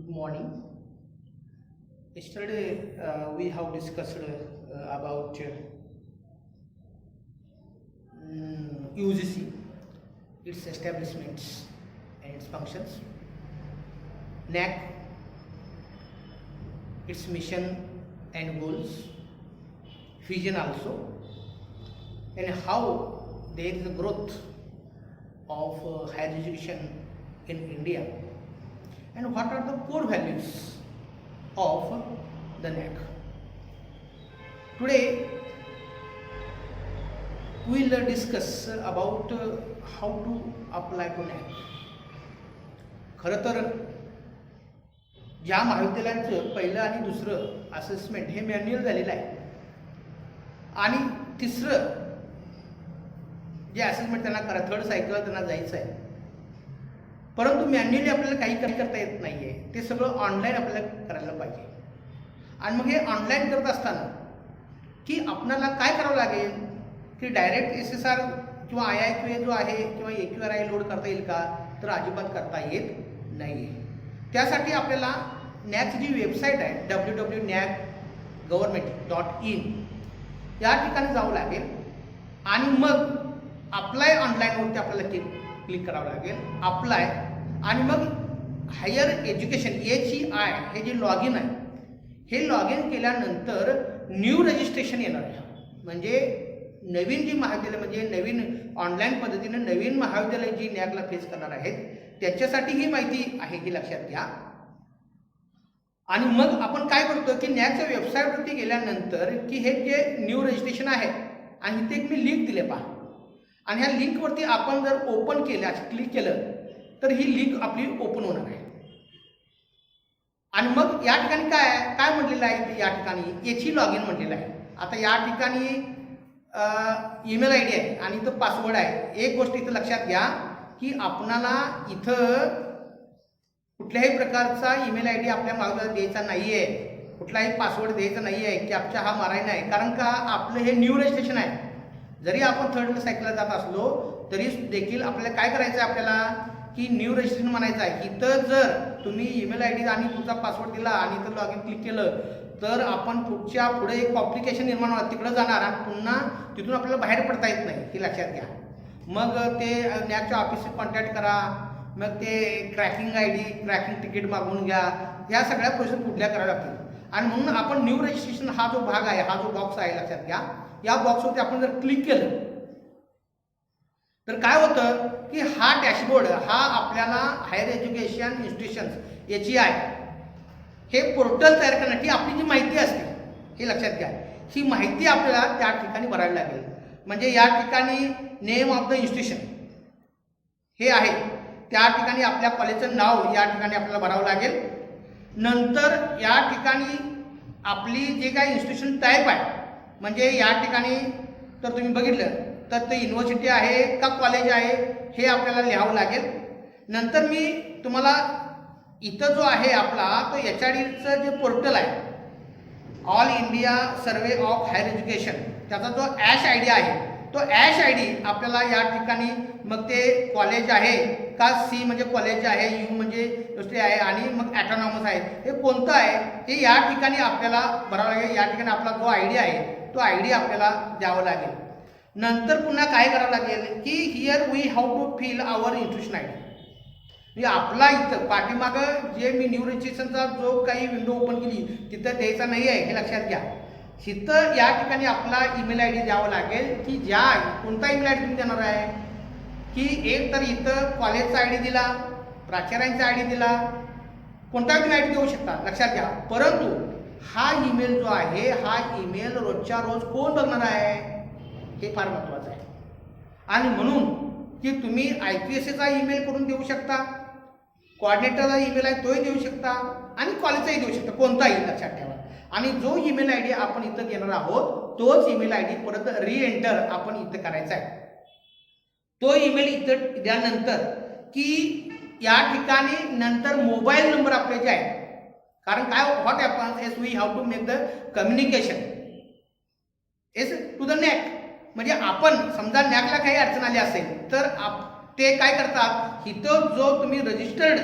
morning. Yesterday we have discussed about UGC, its establishments and its functions, NAC, its mission and goals, vision also, and how there is a growth of higher education in India, and what are the core values of the NAC. Today we will discuss about how to apply to NAC. खरं तर ज्या महाविद्यालयांचं पहिलं आणि दुसरं assessment हे manual झालेलं आहे आणि तिसरं जे असेसमेंट त्यांना करा थर्ड सायकलला त्यांना जायचं आहे, परंतु मॅन्युअली आपल्याला काही करता येत नाही आहे. ते सगळं ऑनलाईन आपल्याला करायला पाहिजे. आणि मग हे ऑनलाईन करत असताना की आपल्याला काय करावं लागेल की डायरेक्ट SSR किंवा IIQA जो आहे किंवा AQRI लोड करता येईल का, तर अजिबात करता येत नाही आहे. त्यासाठी आपल्याला नॅकची जी वेबसाईट आहे www.nacgovernment.in या ठिकाणी जावं लागेल आणि मग अप्लाय ऑनलाईनवरती आपल्याला क्लिक करावं लागेल. अप्लाय आणि मग हायर एज्युकेशन HEI हे जे लॉग इन आहे हे लॉग इन केल्यानंतर न्यू रजिस्ट्रेशन येणार आहे. म्हणजे नवीन जी महाविद्यालय म्हणजे नवीन ऑनलाईन पद्धतीने नवीन महाविद्यालय जी नॅकला फेस करणार आहेत त्याच्यासाठी ही माहिती आहे ही लक्षात घ्या. आणि मग आपण काय करतो की नॅकच्या वेबसाईटवरती गेल्यानंतर की हे जे न्यू रजिस्ट्रेशन आहे आणि इथे एक मी लिंक दिले पहा, आणि ह्या लिंकवरती आपण जर ओपन केलं क्लिक केलं तर ही लिंक आपली ओपन होणार आहे. आणि मग या ठिकाणी काय म्हटलेलं आहे, या ठिकाणी याची लॉग इन म्हटलेलं आहे. आता या ठिकाणी ईमेल ID आहे आणि इथं पासवर्ड आहे. एक गोष्ट इथं लक्षात घ्या की आपणाला इथं कुठल्याही प्रकारचा ईमेल ID आपल्या महाविद्यालयात द्यायचा नाही आहे, कुठलाही पासवर्ड द्यायचा नाही आहे, कॅप्चा हा मारायचा नाही. कारण का आपलं हे न्यू रजिस्ट्रेशन आहे. जरी आपण थर्ड सायकलला जात असलो तरी देखील आपल्याला काय करायचं आहे, आपल्याला की न्यू रजिस्ट्रेशन म्हणायचं आहे. इथं जर तुम्ही ईमेल ID आणि तुमचा पासवर्ड दिला आणि इथं लॉग इन क्लिक केलं तर आपण पुढे एक कॉम्प्लिकेशन निर्माण होणार, तिकडं जाणार आणि पुन्हा तिथून आपल्याला बाहेर पडता येत नाही हे लक्षात घ्या. मग ते नॅकच्या ऑफिसशी कॉन्टॅक्ट करा, मग ते ट्रॅकिंग तिकीट मागवून घ्या, ह्या सगळ्या प्रोसेस पुढल्या कराव्या लागतील. आणि म्हणून आपण न्यू रजिस्ट्रेशन हा जो भाग आहे, हा जो बॉक्स आहे लक्षात घ्या, या बॉक्सवरती आपण जर क्लिक केलं तर काय होतं की हा डॅशबोर्ड हा आपल्याला हायर एज्युकेशन इन्स्टिट्यूशन्स HEI हे पोर्टल तयार करण्याची आपली जी माहिती असते हे लक्षात घ्या, ही माहिती आपल्याला त्या ठिकाणी भरायला लागेल. म्हणजे या ठिकाणी नेम ऑफ द इन्स्टिट्यूशन हे आहे, त्या ठिकाणी आपल्या कॉलेजचं नाव या ठिकाणी आपल्याला भरावं लागेल. नंतर या ठिकाणी आपली जे काही इन्स्टिट्यूशन टाईप आहे, म्हणजे या ठिकाणी तर तुम्ही बघितलं तर ते युनिव्हर्सिटी आहे का कॉलेज आहे हे आपल्याला लिहावं लागेल. नंतर मी तुम्हाला इथं जो आहे आपला तो HRDचं जे पोर्टल आहे all India survey of higher education, त्याचा जो ID आहे तो ID आपल्याला या ठिकाणी मग ते कॉलेज आहे का C म्हणजे कॉलेज आहे, U म्हणजे युनिव्हर्सिटी आहे आणि मग ॲटॉनॉमस आहे हे कोणतं आहे हे या ठिकाणी आपल्याला भरावं लागेल. या ठिकाणी आपला जो ID आहे तो ID आपल्याला द्यावा लागेल. नंतर पुन्हा काय करावं लागेल की here we have to fill our institution ID. म्हणजे आपला इथं पाठीमागं जे मी न्यू रजिस्ट्रेशनचा जो काही विंडो ओपन केली तिथं द्यायचा नाही आहे हे लक्षात घ्या. इथं या ठिकाणी आपला ईमेल ID द्यावा लागेल की कोणता ईमेल ID तुम्ही देणार आहे की एक तर इथं कॉलेजचा ID दिला, प्राचार्यांचा ID दिला, कोणता तुम्ही ID देऊ शकता लक्षात घ्या. परंतु हा ईमेल जो आहे हा ईमेल रोजच्या रोज कोण बघणार आहे हे फार महत्त्वाचं आहे. आणि म्हणून की तुम्ही IPSAचा ईमेल करून देऊ शकता, कोऑर्डिनेटरचा ईमेल आहे तोही देऊ शकता आणि कॉलेजचाही देऊ शकता, कोणताही लक्षात ठेवा. आणि जो ईमेल ID आपण इथं घेणार आहोत तोच ईमेल ID परत रिएंटर आपण इथं करायचा आहे. तो ईमेल इथं दिल्यानंतर की या ठिकाणी नंतर मोबाईल नंबर आपले जे आहे, कारण काय what happens we have to make the communication to the NAAC. म्हणजे आपण समजा नॅकला काही अडचण आली असेल तर ते काय करतात, इथं जो तुम्ही रजिस्टर्ड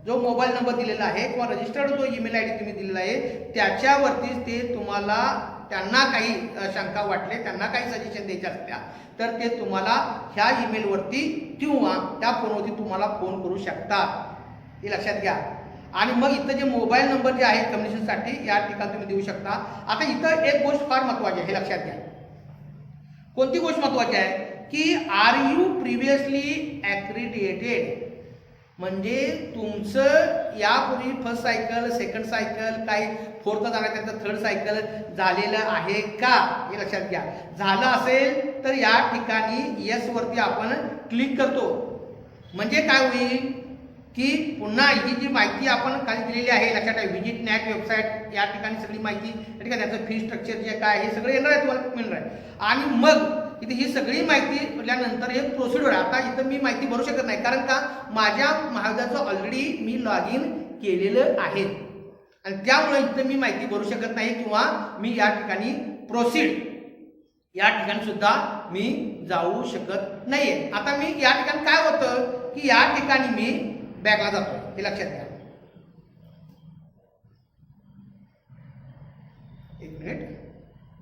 जो मोबाईल नंबर दिलेला आहे किंवा रजिस्टर्ड जो ईमेल आय डी तुम्ही दिलेला आहे त्याच्यावरतीच ते तुम्हाला, त्यांना काही शंका वाटले, त्यांना काही सजेशन द्यायचे असल्या तर ते तुम्हाला ह्या ईमेलवरती किंवा त्या फोनवरती तुम्हाला फोन करू शकतात, हे लक्षात घ्या. आणि मग इथं जे मोबाईल नंबर जे आहे कम्युनिकेशनसाठी या ठिकाणी तुम्ही देऊ शकता. आता इथं एक गोष्ट फार महत्त्वाची आहे, हे लक्षात घ्या. कोणती गोष्ट महत्त्वाची आहे की आर यू प्रिव्हियसली ॲक्रिडिएटेड, म्हणजे तुमचं यापूर्वी फर्स्ट सायकल, सेकंड सायकल, काही फोर्थ झाला त्याचं थर्ड सायकल झालेलं आहे का, हे लक्षात घ्या. झालं असेल तर या ठिकाणी येस वरती आपण क्लिक करतो. म्हणजे काय होईल की पुन्हा ही जी माहिती आपण खाली दिलेली आहे लक्षात ठेवा, व्हिजिट नॅट वेबसाईट, या ठिकाणी सगळी माहिती ठीक आहे, त्याचं फी स्ट्रक्चर जे काय हे सगळं येणार आहे, तुम्हाला मिळणार आहे. आणि मग इथे ही सगळी माहिती भरल्यानंतर हे प्रोसिड्यूर, आता इथं मी माहिती भरू शकत नाही कारण का माझ्या महाविद्यालयाचं ऑलरेडी मी लॉग इन केलेलं आहे आणि त्यामुळे इथं मी माहिती भरू शकत नाही किंवा मी या ठिकाणी प्रोसीड या ठिकाणी सुद्धा मी जाऊ शकत नाहीये. आता मी या ठिकाणी काय होतं की या ठिकाणी मी बॅकला जातो, हे लक्षात घ्या. एक मिनिट.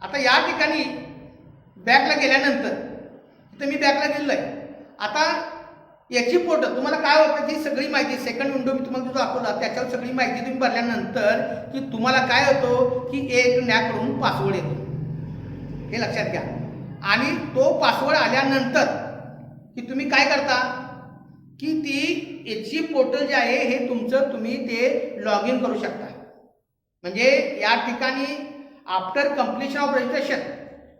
आता या ठिकाणी बॅकला गेल्यानंतर इथं मी बॅकला गेलोय. आता याची पोर्टल तुम्हाला काय होतं की सगळी माहिती सेकंड विंडो मी तुम्हाला जो दाखवला त्याच्यावर सगळी माहिती तुम्ही भरल्यानंतर की तुम्हाला काय होतं की एक नॅकडून पासवर्ड येतो, हे लक्षात घ्या. आणि तो पासवर्ड आल्यानंतर की तुम्ही काय करता की ती याची पोर्टल जे आहे हे तुमचं तुम्ही ते लॉग इन करू शकता. म्हणजे या ठिकाणी after completion of registration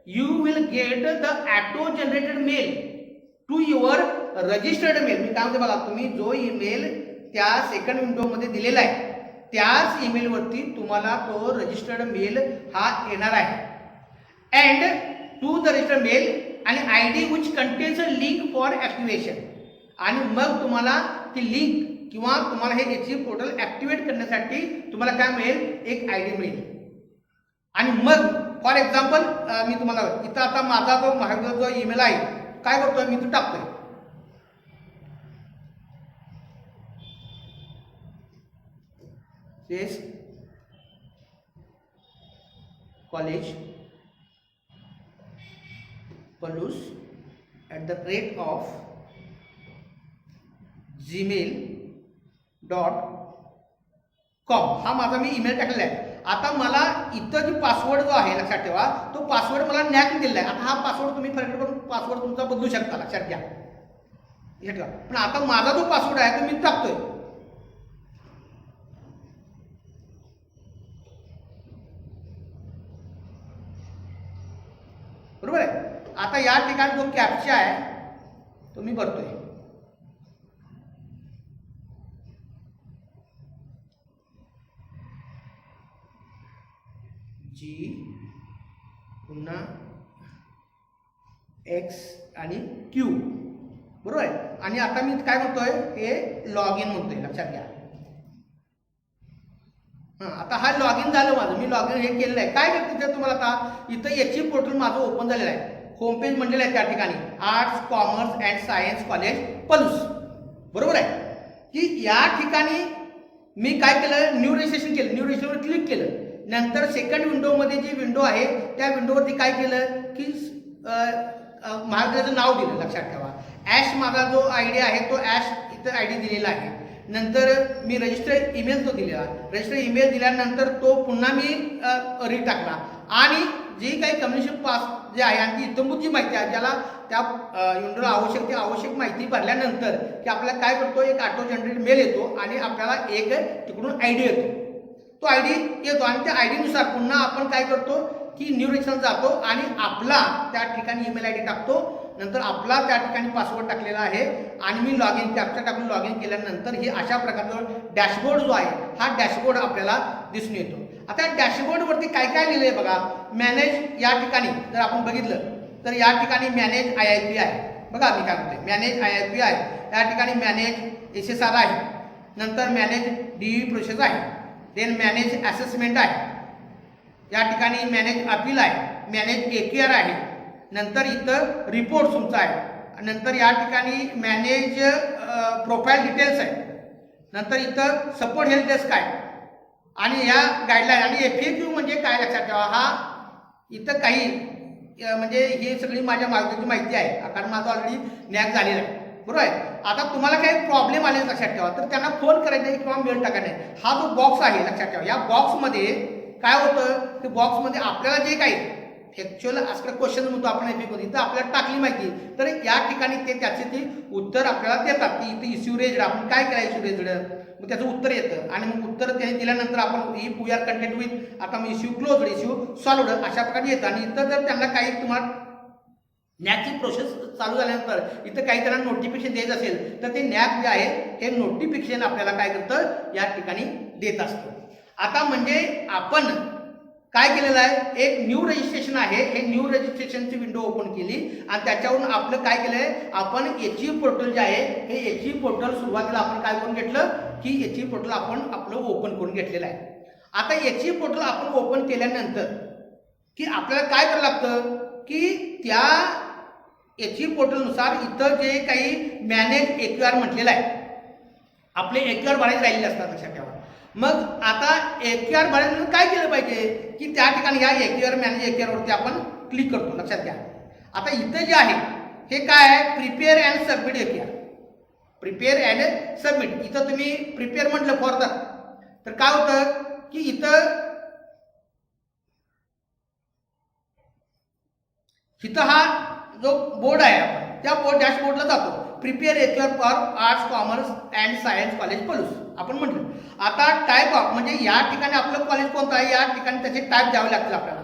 you will get the auto generated mail to your registered mail. मी काय म्हणते बघा, तुम्ही जो ईमेल त्या सेकंड विंडो मध्ये दिलेला आहे त्याच ईमेल वरती तुम्हाला तो रजिस्टर्ड मेल हा येणार आहे. And to the registered mail आणि ID which contains a link for activation. आणि मग तुम्हाला ती लिंक किंवा तुम्हाला हे याची पोर्टल ऍक्टिव्हेट करण्यासाठी तुम्हाला काय मिळेल, एक आयडी मिळेल. आणि मग फॉर एक्झाम्पल मी तुम्हाला इथं आता माझा जो महाविद्यालयाचा जो ईमेल आहे काय करतोय मी तो टाकतोय. येस कॉलेज पलूस @gmail.com हा माझा मी ईमेल टाकलेला आहे. आता मला इथं जी पासवर्ड जो आहे लक्षात ठेवा, तो पासवर्ड मला नॅक दिलेला आहे. आता हा पासवर्ड तुम्ही फरक करून पासवर्ड तुमचा बदलू शकता, लक्षात घ्या. हे ठेवा. पण आता माझा जो पासवर्ड आहे तो मी टाकतोय. बरोबर आहे. आता या ठिकाणी जो कॅप्चा आहे तो मी भरतोय. जी पुन्हा एक्स आणि क्यू, बरोबर आहे. आणि आता मी काय म्हणतोय हे लॉग इन म्हणतोय, लक्षात घ्या. आता हा लॉग इन झालं माझं, मी लॉग इन हे केलेलं आहे. काय करते तुम्हाला आता इथं याची पोर्टल माझं ओपन झालेलं आहे. होम पेज म्हणलेलं आहे त्या ठिकाणी arts commerce and science college Palus, बरोबर आहे. की या ठिकाणी मी काय केलं, न्यू रजिस्ट्रेशन केलं. न्यू रजिस्ट्रेशनवर क्लिक केलं. नंतर सेकंड विंडोमध्ये जी विंडो आहे त्या विंडोवरती काय केलं की महाविद्यालयाचं नाव दिलं, लक्षात ठेवा. ॲश माझा जो आय डी आहे तो ॲश इथं आय डी दिलेला आहे. नंतर मी रजिस्टर ईमेल तो दिलेला, रजिस्टर ईमेल दिल्यानंतर तो पुन्हा मी रीड टाकला. आणि जी काही कम्युनिकेशन पास जे आहे आणि ती इतंभूत जी माहिती आहे ज्याला त्या विंडोला आवश्यक ती आवश्यक माहिती भरल्यानंतर की आपल्याला काय करतो, एक ऑटो जनरेट मेल येतो आणि आपल्याला एक तिकडून आय डी येतो. तो आय डी येतो आणि त्या आय डीनुसार पुन्हा आपण काय करतो की न्यू रजिस्ट्रेशन जातो आणि आपला त्या ठिकाणी ईमेल आय डी टाकतो. नंतर आपला त्या ठिकाणी पासवर्ड टाकलेला आहे आणि मी लॉग इन कॅप्चा टाकून लॉग इन केल्यानंतर हे अशा प्रकारचा डॅशबोर्ड जो आहे हा डॅशबोर्ड आपल्याला दिसून येतो. आता डॅशबोर्डवरती काय काय लिहिलं आहे बघा. मॅनेज या ठिकाणी जर आपण बघितलं तर या ठिकाणी मॅनेज IIP आहे. बघा मी काय म्हणते मॅनेज IIP आहे. या ठिकाणी मॅनेज SSR आहे. नंतर मॅनेज DE प्रोसेस आहे. देन मॅनेज असेसमेंट आहे. या ठिकाणी मॅनेज अपील आहे. मॅनेज AQR आहे. नंतर इथं रिपोर्ट तुमचा आहे. नंतर या ठिकाणी मॅनेज प्रोफाईल डिटेल्स आहे. नंतर इथं सपोर्ट हेल्प डेस्क आहे आणि या गाईडलाईन आणि FAQ म्हणजे काय लक्षात ठेवा. हा इथं काही म्हणजे ही सगळी माझ्या मार्गाची माहिती आहे, कारण माझं ऑलरेडी नॅक झालेलं आहे, बरोबर आहे. आता तुम्हाला काही प्रॉब्लेम आले लक्षात ठेवा तर त्यांना फोन करायचा नाही किंवा मेल टाकायचा नाही. हा जो बॉक्स आहे लक्षात ठेवा, या बॉक्समध्ये काय होतं की बॉक्समध्ये आपल्याला जे काही ॲक्च्युअल असं क्वेश्चन म्हणतो आपण FAQ इथं आपल्याला टाकली माहिती, तर या ठिकाणी ते त्याचे ती उत्तर आपल्याला देतात की इथे इश्यू रेज्ड, आपण काय केलं इश्यू रेज्ड, मग त्याचं उत्तर येतं आणि मग उत्तर त्याने दिल्यानंतर आपण ही वी आर कंटेंट विथ आता मग इश्यू क्लोज्ड, इश्यू सॉल्व्ड अशा प्रकारे येतं. आणि इथं जर त्यांना काही तुम्हाला नॅकची प्रोसेस चालू झाल्यानंतर इथं काही त्यांना नोटिफिकेशन द्यायचं असेल तर ते नॅक जे आहे हे नोटिफिकेशन आपल्याला काय करतं या ठिकाणी देत असतं. आता म्हणजे आपण काय केलेलं आहे, एक न्यू रजिस्ट्रेशन आहे, हे न्यू रजिस्ट्रेशनची विंडो ओपन केली आणि त्याच्यावरून आपलं काय केलंय, आपण HE पोर्टल जे आहे हे HE पोर्टल सुरुवातीला आपण काय करून घेतलं की HE पोर्टल आपण आपलं ओपन करून घेतलेलं आहे. आता HE पोर्टल आपण ओपन केल्यानंतर की आपल्याला काय करावं लागतं की त्या HE पोर्टलनुसार इथं जे काही मॅनेज AQR म्हटलेलं आहे, आपले AQR भरायचे राहिलेले असतात लक्षात ठेवा. मग आता AQR भरायला काय केलं पाहिजे की त्या ठिकाणी या AQR मॅनेज AQR वरती आपण क्लिक करतो. लक्षात घ्या, आता इथं जे आहे हे काय आहे, prepare and submit AQR, prepare and submit. इथं तुम्ही प्रिपेअर म्हटलं फॉर्दर तर काय होतं की इथं हा जो बोर्ड आहे आपण त्या डॅशबोर्डला जातो, prepare AQR for arts commerce and science college Palus आपण म्हटलं. आता टाईप ऑफ म्हणजे या ठिकाणी आपलं कॉलेज कोणतं आहे, या ठिकाणी त्याचे टाईप द्यावे लागतील आपल्याला,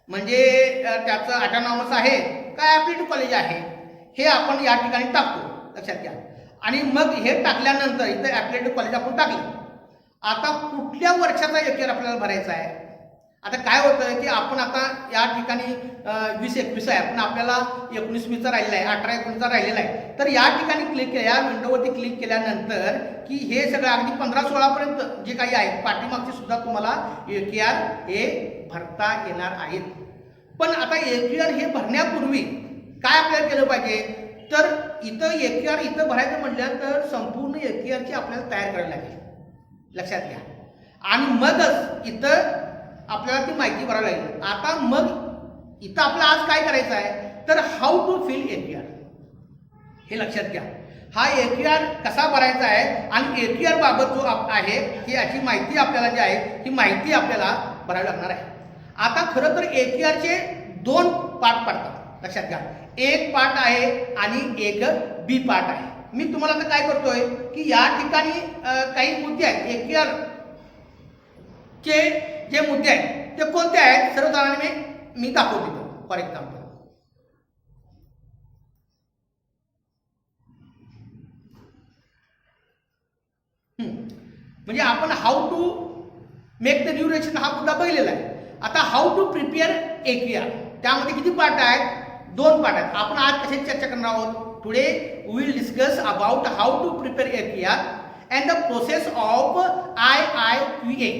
म्हणजे त्याचं ऑटोनॉमस आहे काय ॲप्लिट्यूड कॉलेज आहे हे आपण या ठिकाणी टाकतो लक्षात घ्या. आणि मग हे टाकल्यानंतर इथं ॲप्लिट्यूड कॉलेज आपण टाकलं. आता कुठल्या वर्षाचा AQR आपल्याला भरायचा आहे. आता काय होतं की आपण आता या ठिकाणी 20-21 आहे, पण आपल्याला 19-20चा राहिलेला आहे, 18-19चा राहिलेला आहे. तर या ठिकाणी क्लिक केलं, या विंडोवरती क्लिक केल्यानंतर की हे सगळं अगदी 15-16 पर्यंत जे काही आहे पाठीमागचे सुद्धा तुम्हाला AQR हे भरता येणार आहेत. पण आता AQR हे भरण्यापूर्वी काय आपल्याला केलं पाहिजे, तर इथं AQR इथं भरायचं म्हटल्यानंतर संपूर्ण AQRची आपल्याला तयार करायला लागेल लक्षात घ्या. आणि मगच इथं आपल्याला ती माहिती भरावी लागेल. आता मग इथं आपलं आज काय करायचं आहे, तर हाऊ टू फिल AQR हे लक्षात घ्या. हा AQR कसा भरायचा आहे आणि AQR बाबत जो आहे ही याची माहिती आपल्याला जी आहे ही माहिती आपल्याला भरावी लागणार आहे. आता खरं तर AQRचे 2 पार्ट पडतात लक्षात घ्या, एक पार्ट आहे आणि एक B पार्ट आहे. मी तुम्हाला आता काय करतोय की या ठिकाणी काही मुद्दे आहेत AQR चे जे मुद्दे आहेत ते कोणते आहेत सर्वसाधारण मी दाखवतो. फॉर एक्झाम्पल म्हणजे आपण how to make the new registration हा मुद्दा बघितलेला आहे. आता हाऊ टू प्रिपेअर AQR त्यामध्ये किती पार्ट आहेत, 2 पार्ट आहेत. आपण आज कशाची चर्चा करणार आहोत, today we will discuss about how to prepare AQR and the process of IIQA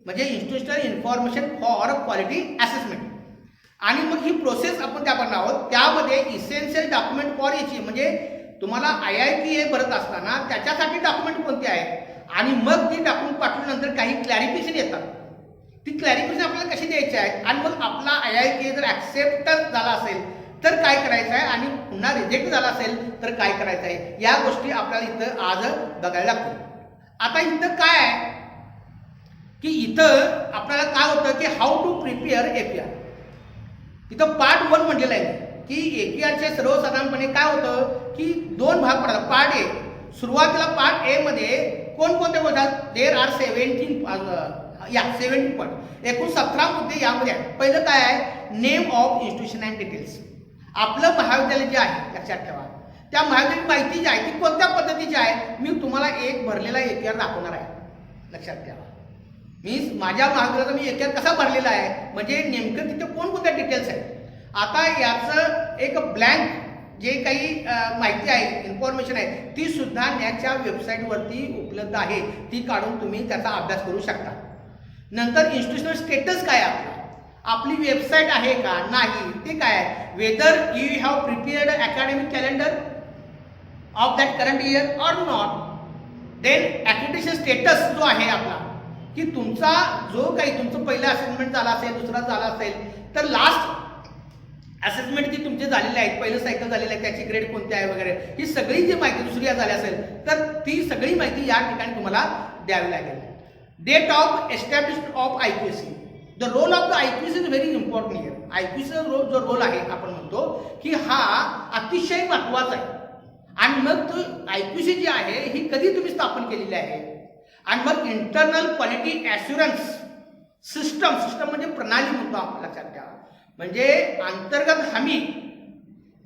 म्हणजे institutional information for quality assessment. आणि मग ही प्रोसेस आपण त्या करणार आहोत. त्यामध्ये इसेन्शियल डॉक्युमेंट फॉर HE म्हणजे तुम्हाला IIQA भरत असताना त्याच्यासाठी डॉक्युमेंट कोणते आहेत आणि मग ती डॉक्युमेंट पाठवल्यानंतर काही क्लॅरिफिकेशन येतात. ती क्लॅरिफिकेशन आपल्याला कशी द्यायची आहे आणि मग आपला IIQA जर ॲक्सेप्ट झाला असेल तर काय करायचं आहे आणि पुन्हा रिजेक्ट झाला असेल तर काय करायचं आहे, या गोष्टी आपल्याला इथं आज बघायला लागतील. आता इथं काय आहे की इथं आपल्याला काय होतं की हाऊ टू प्रिपेअर AQR. इथं पार्ट 1 म्हटलेलं आहे की AQRचे सर्वसाधारणपणे काय होतं की 2 भाग पडतात. पार्ट A सुरुवातीला पार्ट A मध्ये कोणकोणत्या गोष्टी, देर आर 17 पॉईंट, एकूण 17 मुद्दे यामध्ये आहेत. पहिलं काय आहे, name of institution and details. आपलं महाविद्यालय जे आहे लक्षात ठेवा, त्या महाविद्यालयाची माहिती जी आहे ती कोणत्या पद्धतीची आहे, मी तुम्हाला एक भरलेला AQR दाखवणार आहे लक्षात ठेवा. मीन्स माझ्या महाविद्यालयाचा मी AQR कसा भरलेला आहे म्हणजे नेमकं तिथे कोणकोणत्या डिटेल्स आहेत. आता याचं एक ब्लँक जे काही माहिती आहे इन्फॉर्मेशन आहे ती सुद्धा नॅकच्या वेबसाईटवरती उपलब्ध आहे, ती काढून तुम्ही त्याचा अभ्यास करू शकता. नंतर इन्स्टिट्यूशनल स्टेटस काय आहे, आपली वेबसाईट आहे का नाही ते काय आहे, whether you have prepared academic calendar of that current year or not, then accreditation status जो आहे आपला, की तुमचा जो काही तुमचं पहिलं असेसमेंट झाला असेल, दुसरा झाला असेल, तर लास्ट असेसमेंट जी तुमचे झालेले आहेत, पहिलं सायकल झालेलं आहे, त्याची ग्रेड कोणती आहे वगैरे, ही सगळी जी माहिती दुसरी झाली असेल तर ती सगळी माहिती या ठिकाणी तुम्हाला द्यावी लागेल. Date of established of IQAC. The role of the IQAC is very important here. IQACचा जो रोल आहे आपण म्हणतो की हा अतिशय महत्वाचा आहे. आणि मग तो IQAC जी आहे ही कधी तुम्ही स्थापन केलेली आहे, आणि मग इंटरनल क्वालिटी ॲश्युरन्स सिस्टम म्हणजे प्रणाली म्हणतो आपण, लक्षात ठेवा. म्हणजे अंतर्गत हमी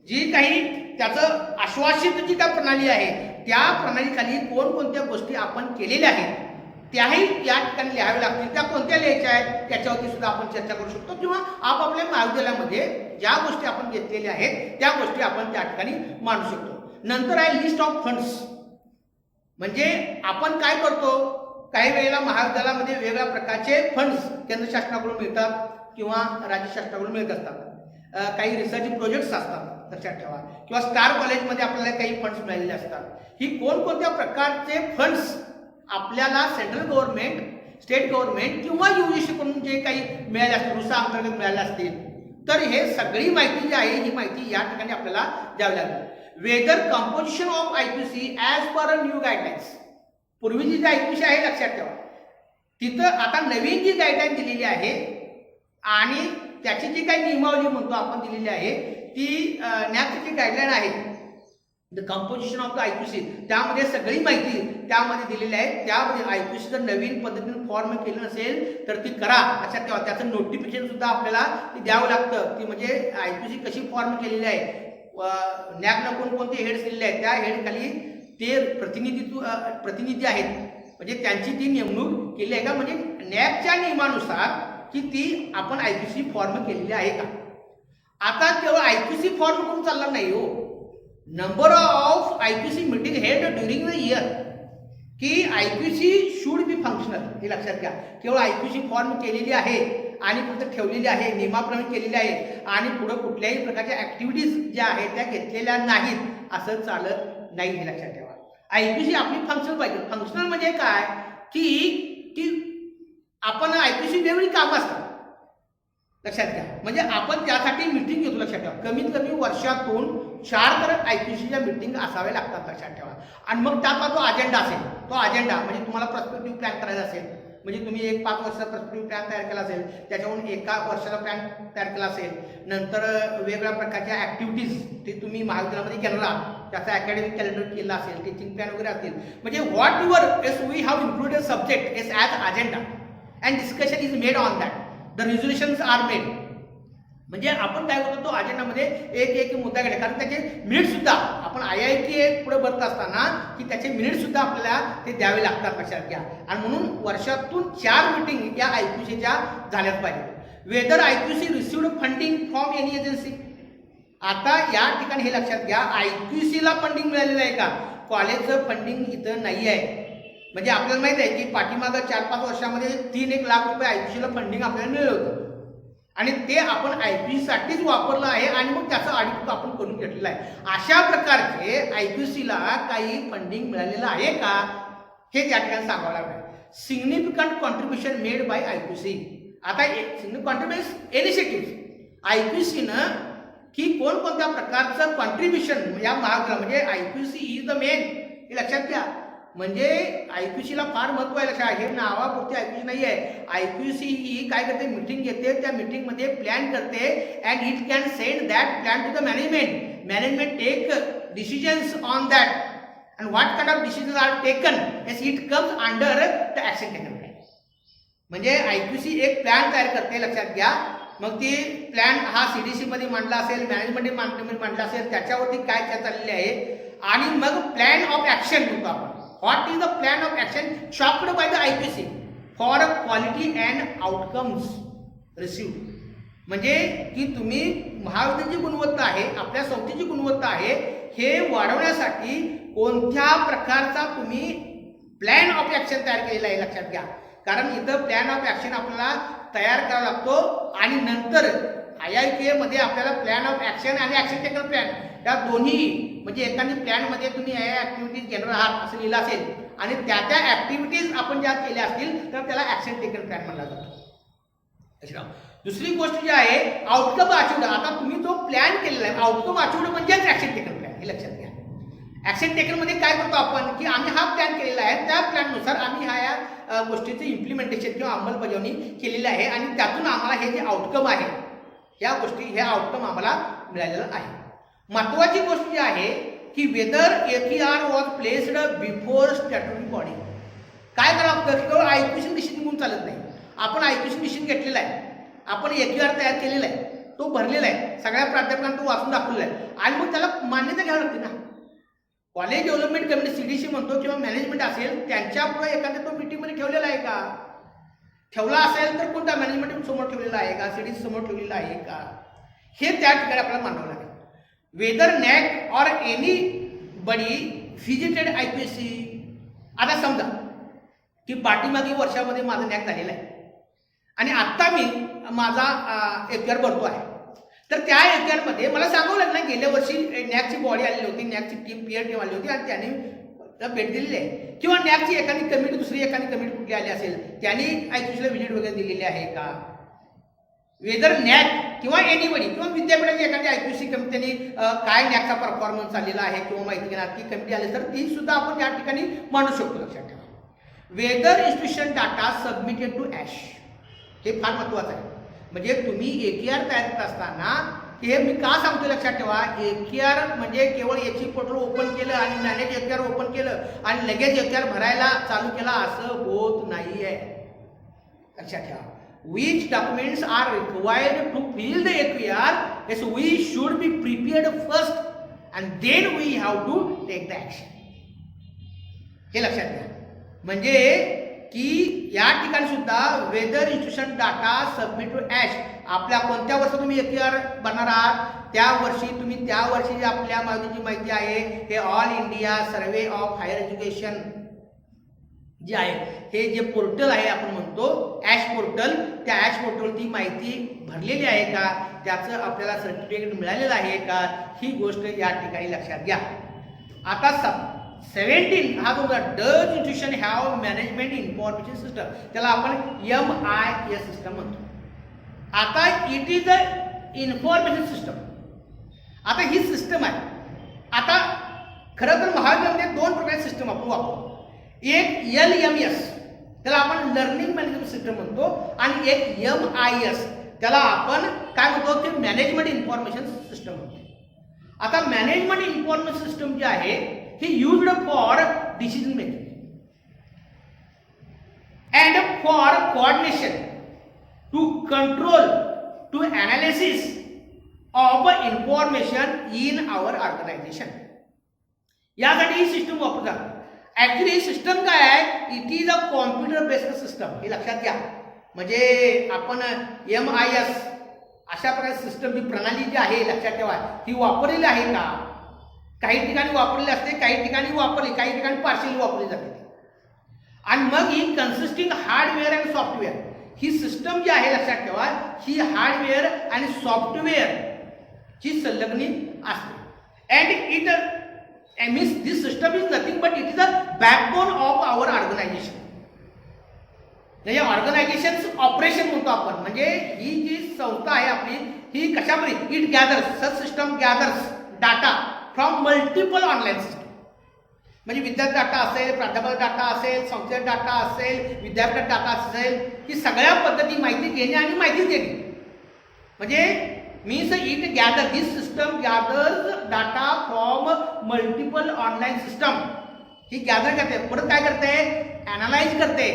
जी काही त्याचं आश्वासित जी काय प्रणाली आहे, त्या प्रणालीखाली कोणकोणत्या गोष्टी आपण केलेल्या आहेत त्याही या ठिकाणी लिहाव्या लागतील. त्या कोणत्या लिहायच्या आहेत त्याच्यावरती सुद्धा आपण चर्चा करू शकतो, किंवा आपापल्या महाविद्यालयामध्ये ज्या गोष्टी आपण घेतलेल्या आहेत त्या गोष्टी आपण त्या ठिकाणी मांडू शकतो. नंतर आहे लिस्ट ऑफ फंड्स. म्हणजे आपण काय करतो, काही वेळेला महाविद्यालयामध्ये वेगवेगळ्या प्रकारचे फंड्स केंद्र शासनाकडून मिळतात किंवा राज्य शासनाकडून मिळत असतात. काही रिसर्च प्रोजेक्ट्स असतात लक्षात ठेवा, किंवा स्टार कॉलेजमध्ये आपल्याला काही फंड्स मिळालेले असतात. ही कोणकोणत्या प्रकारचे फंड्स आपल्याला सेंट्रल गव्हर्नमेंट, स्टेट गव्हर्नमेंट किंवा UGC कडून जे काही मिळाले असतील, रुसा अंतर्गत मिळाले असतील, तर हे सगळी माहिती जी आहे ही माहिती या ठिकाणी आपल्याला द्यावी लागेल. Whether composition of IQAC as per new guidelines. पूर्वीची जी IQAC आहे लक्षात ठेवा, तिथं आता नवीन जी गाईडलाईन दिलेली आहे आणि त्याची जी काही नियमावली म्हणतो आपण दिलेली आहे, ती NAACची जी गाईडलाईन आहे the composition of the IQAC, त्यामध्ये सगळी माहिती त्यामध्ये दिलेली आहे. त्यामध्ये IQAC जर नवीन पद्धतीने फॉर्म केलं नसेल तर ती करा, लक्षात ठेवा. त्याचं नोटिफिकेशन सुद्धा आपल्याला द्यावं लागतं. ती म्हणजे IQAC कशी फॉर्म केलेली आहे, NAACनं कोणकोणते हेड्स दिलेले आहेत, त्या हेडखाली ते प्रतिनिधी आहेत, म्हणजे त्यांची ती नेमणूक केली आहे का, म्हणजे NAACच्या नियमानुसार की ती आपण IQAC फॉर्म केलेली आहे का. आता केवळ IQAC फॉर्म करून चालणार नाही हो. Number of IQAC meeting head during the year, की IQAC शुड बी फंक्शनल, हे लक्षात घ्या. केवळ IQAC फॉर्म केलेली आहे आणि फक्त ठेवलेली आहे, नियमाप्रमाणे केलेली आहे आणि पुढे कुठल्याही प्रकारच्या ऍक्टिव्हिटीज ज्या आहेत त्या घेतलेल्या नाहीत, असं चालत नाही, हे लक्षात ठेवा. IQAC आपली फंक्शनल पाहिजे. फंक्शनल म्हणजे काय, की आपण IQAC वेगवेगळी कामं असतात, लक्षात घ्या. म्हणजे आपण त्यासाठी मीटिंग घेतो, लक्षात ठेवा. कमीत कमी वर्षातून 4 तर IQACच्या मीटिंग असाव्या लागतात, लक्षात ठेवा. आणि मग त्याचा जो अजेंडा असेल, तो अजेंडा म्हणजे तुम्हाला पर्स्पेक्टिव्ह प्लॅन करायचा असेल, म्हणजे तुम्ही एक 5 वर्षाचा पर्स्पेक्टिव्ह प्लॅन तयार केला असेल, त्याच्यावरून 1 वर्षाचा प्लॅन तयार केला असेल, नंतर वेगवेगळ्या प्रकारच्या ऍक्टिव्हिटीज ते तुम्ही महाविद्यालयामध्ये घेणार आहात, त्याचा अकॅडमिक कॅलेंडर केला असेल, टीचिंग प्लॅन वगैरे असतील, म्हणजे what your as we have included subject is as agenda and discussion is made on that, the resolutions are made. म्हणजे आपण काय करतो, तो अजेंडामध्ये एक मुद्दा घेतला, कारण त्याचे मिनिट सुद्धा आपण IIT पुढे भरत असताना की त्याचे मिनिट सुद्धा आपल्याला ते द्यावे लागतात, लक्षात घ्या. आणि म्हणून वर्षातून 4 मीटिंग या IQACच्या झाल्याच पाहिजे. Whether IQAC received funding from any agency. आता या ठिकाणी हे लक्षात घ्या, IQACला फंडिंग मिळालेलं आहे का, कॉलेजचं फंडिंग इथं नाही आहे. म्हणजे आपल्याला माहित आहे की पाठीमागं 4-5 वर्षामध्ये 3-1 लाख रुपये IQACला फंडिंग आपल्याला मिळलं होतं आणि ते आपण IQAC साठीच वापरलं आहे आणि मग त्याचं ऑडिट आपण करून घेतलेलं आहे. अशा प्रकारचे IQACला काही फंडिंग मिळालेलं आहे का, हे त्या ठिकाणी सांगावं लागेल. Significant contribution made by IQAC. आता सिग्निफिकंट कॉन्ट्रीब्युशन इनिशिएटिव्ह IQACनं की कोणकोणत्या प्रकारचं कॉन्ट्रीब्युशन या महाविद्यालयाला, म्हणजे IQAC इज द मेन, हे लक्षात घ्या. म्हणजे IQACला फार महत्व आहे, लक्षात. हे नावापुरती IQAC नाही आहे. IQAC ही काय करते, मीटिंग घेते, त्या मीटिंगमध्ये प्लॅन करते and it can send that plan to the management. Management take decisions on that and what kind of decisions are taken as it comes under the action taken plan. म्हणजे IQAC एक plan तयार करते, लक्षात घ्या. मग ती plan हा CDC मध्ये मांडला असेल, मॅनेजमेंट मांडला असेल, त्याच्यावरती काय चाललेले आहे, आणि मग प्लॅन ऑफ ॲक्शन म्हणतो आपण. What is the plan of action शॉप्ड by the IQAC for quality and outcomes received. म्हणजे की तुम्ही महाविद्यालयाची गुणवत्ता आहे, आपल्या संस्थेची गुणवत्ता आहे, हे वाढवण्यासाठी कोणत्या प्रकारचा तुम्ही प्लॅन ऑफ ॲक्शन तयार केलेला आहे, लक्षात घ्या. कारण इथं प्लॅन ऑफ ॲक्शन आपल्याला तयार करावा लागतो आणि नंतर IITA मध्ये आपल्याला प्लॅन ऑफ ॲक्शन आणि ॲक्शन टेकन प्लॅन, त्या दोन्ही, म्हणजे एखादी प्लॅनमध्ये तुम्ही ॲक्टिव्हिटीज घेणार आहात असं लिहिलं असेल आणि त्या ऍक्टिव्हिटीज आपण ज्या केल्या असतील तर त्याला ऍक्शन टेकन प्लॅन म्हणला जातो. दुसरी गोष्ट जी आहे आउटकम अचिव्ड. आता तुम्ही जो प्लॅन केलेला आहे आउटकम अचिव्ड म्हणजेच ऍक्शन टेकन प्लॅन, हे लक्षात घ्या. ऍक्शन टेकन मध्ये काय करतो आपण की आम्ही हा प्लॅन केलेला आहे, त्या प्लॅननुसार आम्ही या गोष्टीचं इम्प्लिमेंटेशन किंवा अंमलबजावणी केलेली आहे आणि त्यातून आम्हाला हे जे आउटकम आहे या गोष्टी हे आउटकम आम्हाला मिळालेलं आहे. महत्वाची गोष्ट जी आहे की whether AQR was placed before statutory body. काय करावं लागतं की केवळ आयक्यूशन डिसिजन म्हणून चालत नाही. आपण आयक्यूशन डिसिजन घेतलेला आहे, आपण AQR तयार केलेला आहे, तो भरलेला आहे, सगळ्या प्राध्यापकांना तो वाचून दाखवलेला आहे आणि मग त्याला मान्यता घ्यावी लागते ना. कॉलेज डेव्हलपमेंट कमिटी CDC म्हणतो किंवा मॅनेजमेंट असेल त्यांच्यापुढे एखाद्या तो मीटिंगमध्ये ठेवलेला आहे का, ठेवला असेल तर कोणता मॅनेजमेंट समोर ठेवलेला आहे का, CDC समोर ठेवलेला आहे का, हे त्या ठिकाणी आपल्याला मानावं लागेल. वेदर NAC और एनी बडी व्हिजिटेड IPSC. आता समजा की पाठीमागे वर्षामध्ये माझं NAC झालेलं आहे आणि आत्ता मी माझा AQR भरतो आहे, तर त्या AQR मध्ये मला सांगावं लागलं गेल्या वर्षी NACची बॉडी आलेली होती, NACची टीम पीअर टीम आली होती आणि त्यांनी भेट दिलेली आहे किंवा NACची एखादी कमिटी दुसरी एखादी कमिटी कुठली आली असेल त्यांनी IQCला व्हिजिट वगैरे दिलेली आहे का. वेदर NAC किंवा एनीबडी किंवा विद्यापीठाची एखादी IQC कमिटीने काय NACचा परफॉर्मन्स आलेला आहे किंवा माहिती घेणार ती कमिटी आली तर ती सुद्धा आपण या ठिकाणी मांडू शकतो. लक्षात ठेवा. Whether institution data submitted to AISHE, हे फार महत्वाचं आहे. म्हणजे तुम्ही AQR तयार करत असताना हे मी का सांगतो लक्षात ठेवा. AQR म्हणजे केवळ याची पोर्टल ओपन केलं आणि मॅनेज AQR ओपन केलं आणि लगेच AQR भरायला चालू केला असं होत नाहीये. लक्षात ठेवा. Which documents are required to fill the AQR? Yes, we should be prepared first and then we have to take the action. हे लक्षात घ्या. म्हणजे की या ठिकाणी सुद्धा whether institution data submit to AISHE. आपल्या कोणत्या वर्षी तुम्ही AQR बनणार आहात त्या वर्षी तुम्ही त्या वर्षी जी आपल्या माहितीची माहिती आहे हे all India survey of higher education जे आहे हे जे पोर्टल आहे आपण म्हणतो ॲश पोर्टल, त्या ॲश पोर्टलवरती माहिती भरलेली आहे का, त्याचं आपल्याला सर्टिफिकेट मिळालेलं आहे का, ही गोष्ट या ठिकाणी लक्षात घ्या. आता 17 हा जो Dutch institution have management information system, त्याला आपण MIS सिस्टम म्हणतो. आता it is a information system. आता ही सिस्टम आहे. आता खरं तर महाविद्यालयामध्ये दोन प्रकारची सिस्टम आपण वापरतो. एक LMS त्याला आपण लर्निंग मॅनेजमेंट सिस्टम म्हणतो आणि एक MIS त्याला आपण काय म्हणतो की मॅनेजमेंट इन्फॉर्मेशन सिस्टम म्हणतो. आता मॅनेजमेंट इन्फॉर्मेशन सिस्टम जे आहे हे used for decision making and for coordination to control to analysis of information in our organisation. यासाठी ही सिस्टम वापरली जाते. ऍक्च्युली ही सिस्टम काय आहे, it is a computer based system, हे लक्षात घ्या. म्हणजे आपण MIS अशा प्रकारची सिस्टम ही प्रणाली जी आहे लक्षात ठेवा ही वापरलेली आहे का. काही ठिकाणी वापरलेली असते, काही ठिकाणी वापरली, काही ठिकाणी पार्शली वापरली जाते. आणि मग ही कन्सिस्टिंग हार्डवेअर अँड सॉफ्टवेअर, ही सिस्टम जी आहे लक्षात ठेवा ही हार्डवेअर आणि सॉफ्टवेअर ची संलग्नी असते. And it means this system is nothing but it is a backbone of our organization. म्हणजे ऑर्गनायझेशन ऑपरेशन म्हणतो आपण. म्हणजे ही जी संस्था आहे आपली ही कशामध्ये it gathers such system gathers data from multiple online system. म्हणजे विद्यार्थी डाटा असेल, प्राध्यापक डाटा असेल, संस्थेचा डाटा असेल, विद्यापीठ डाटा असेल, ही सगळ्या पद्धती माहिती घेणे आणि माहिती देणे. म्हणजे means it gather this system gathers data from multiple online system. ही गॅदर करते, परत काय करते अनालाइज करते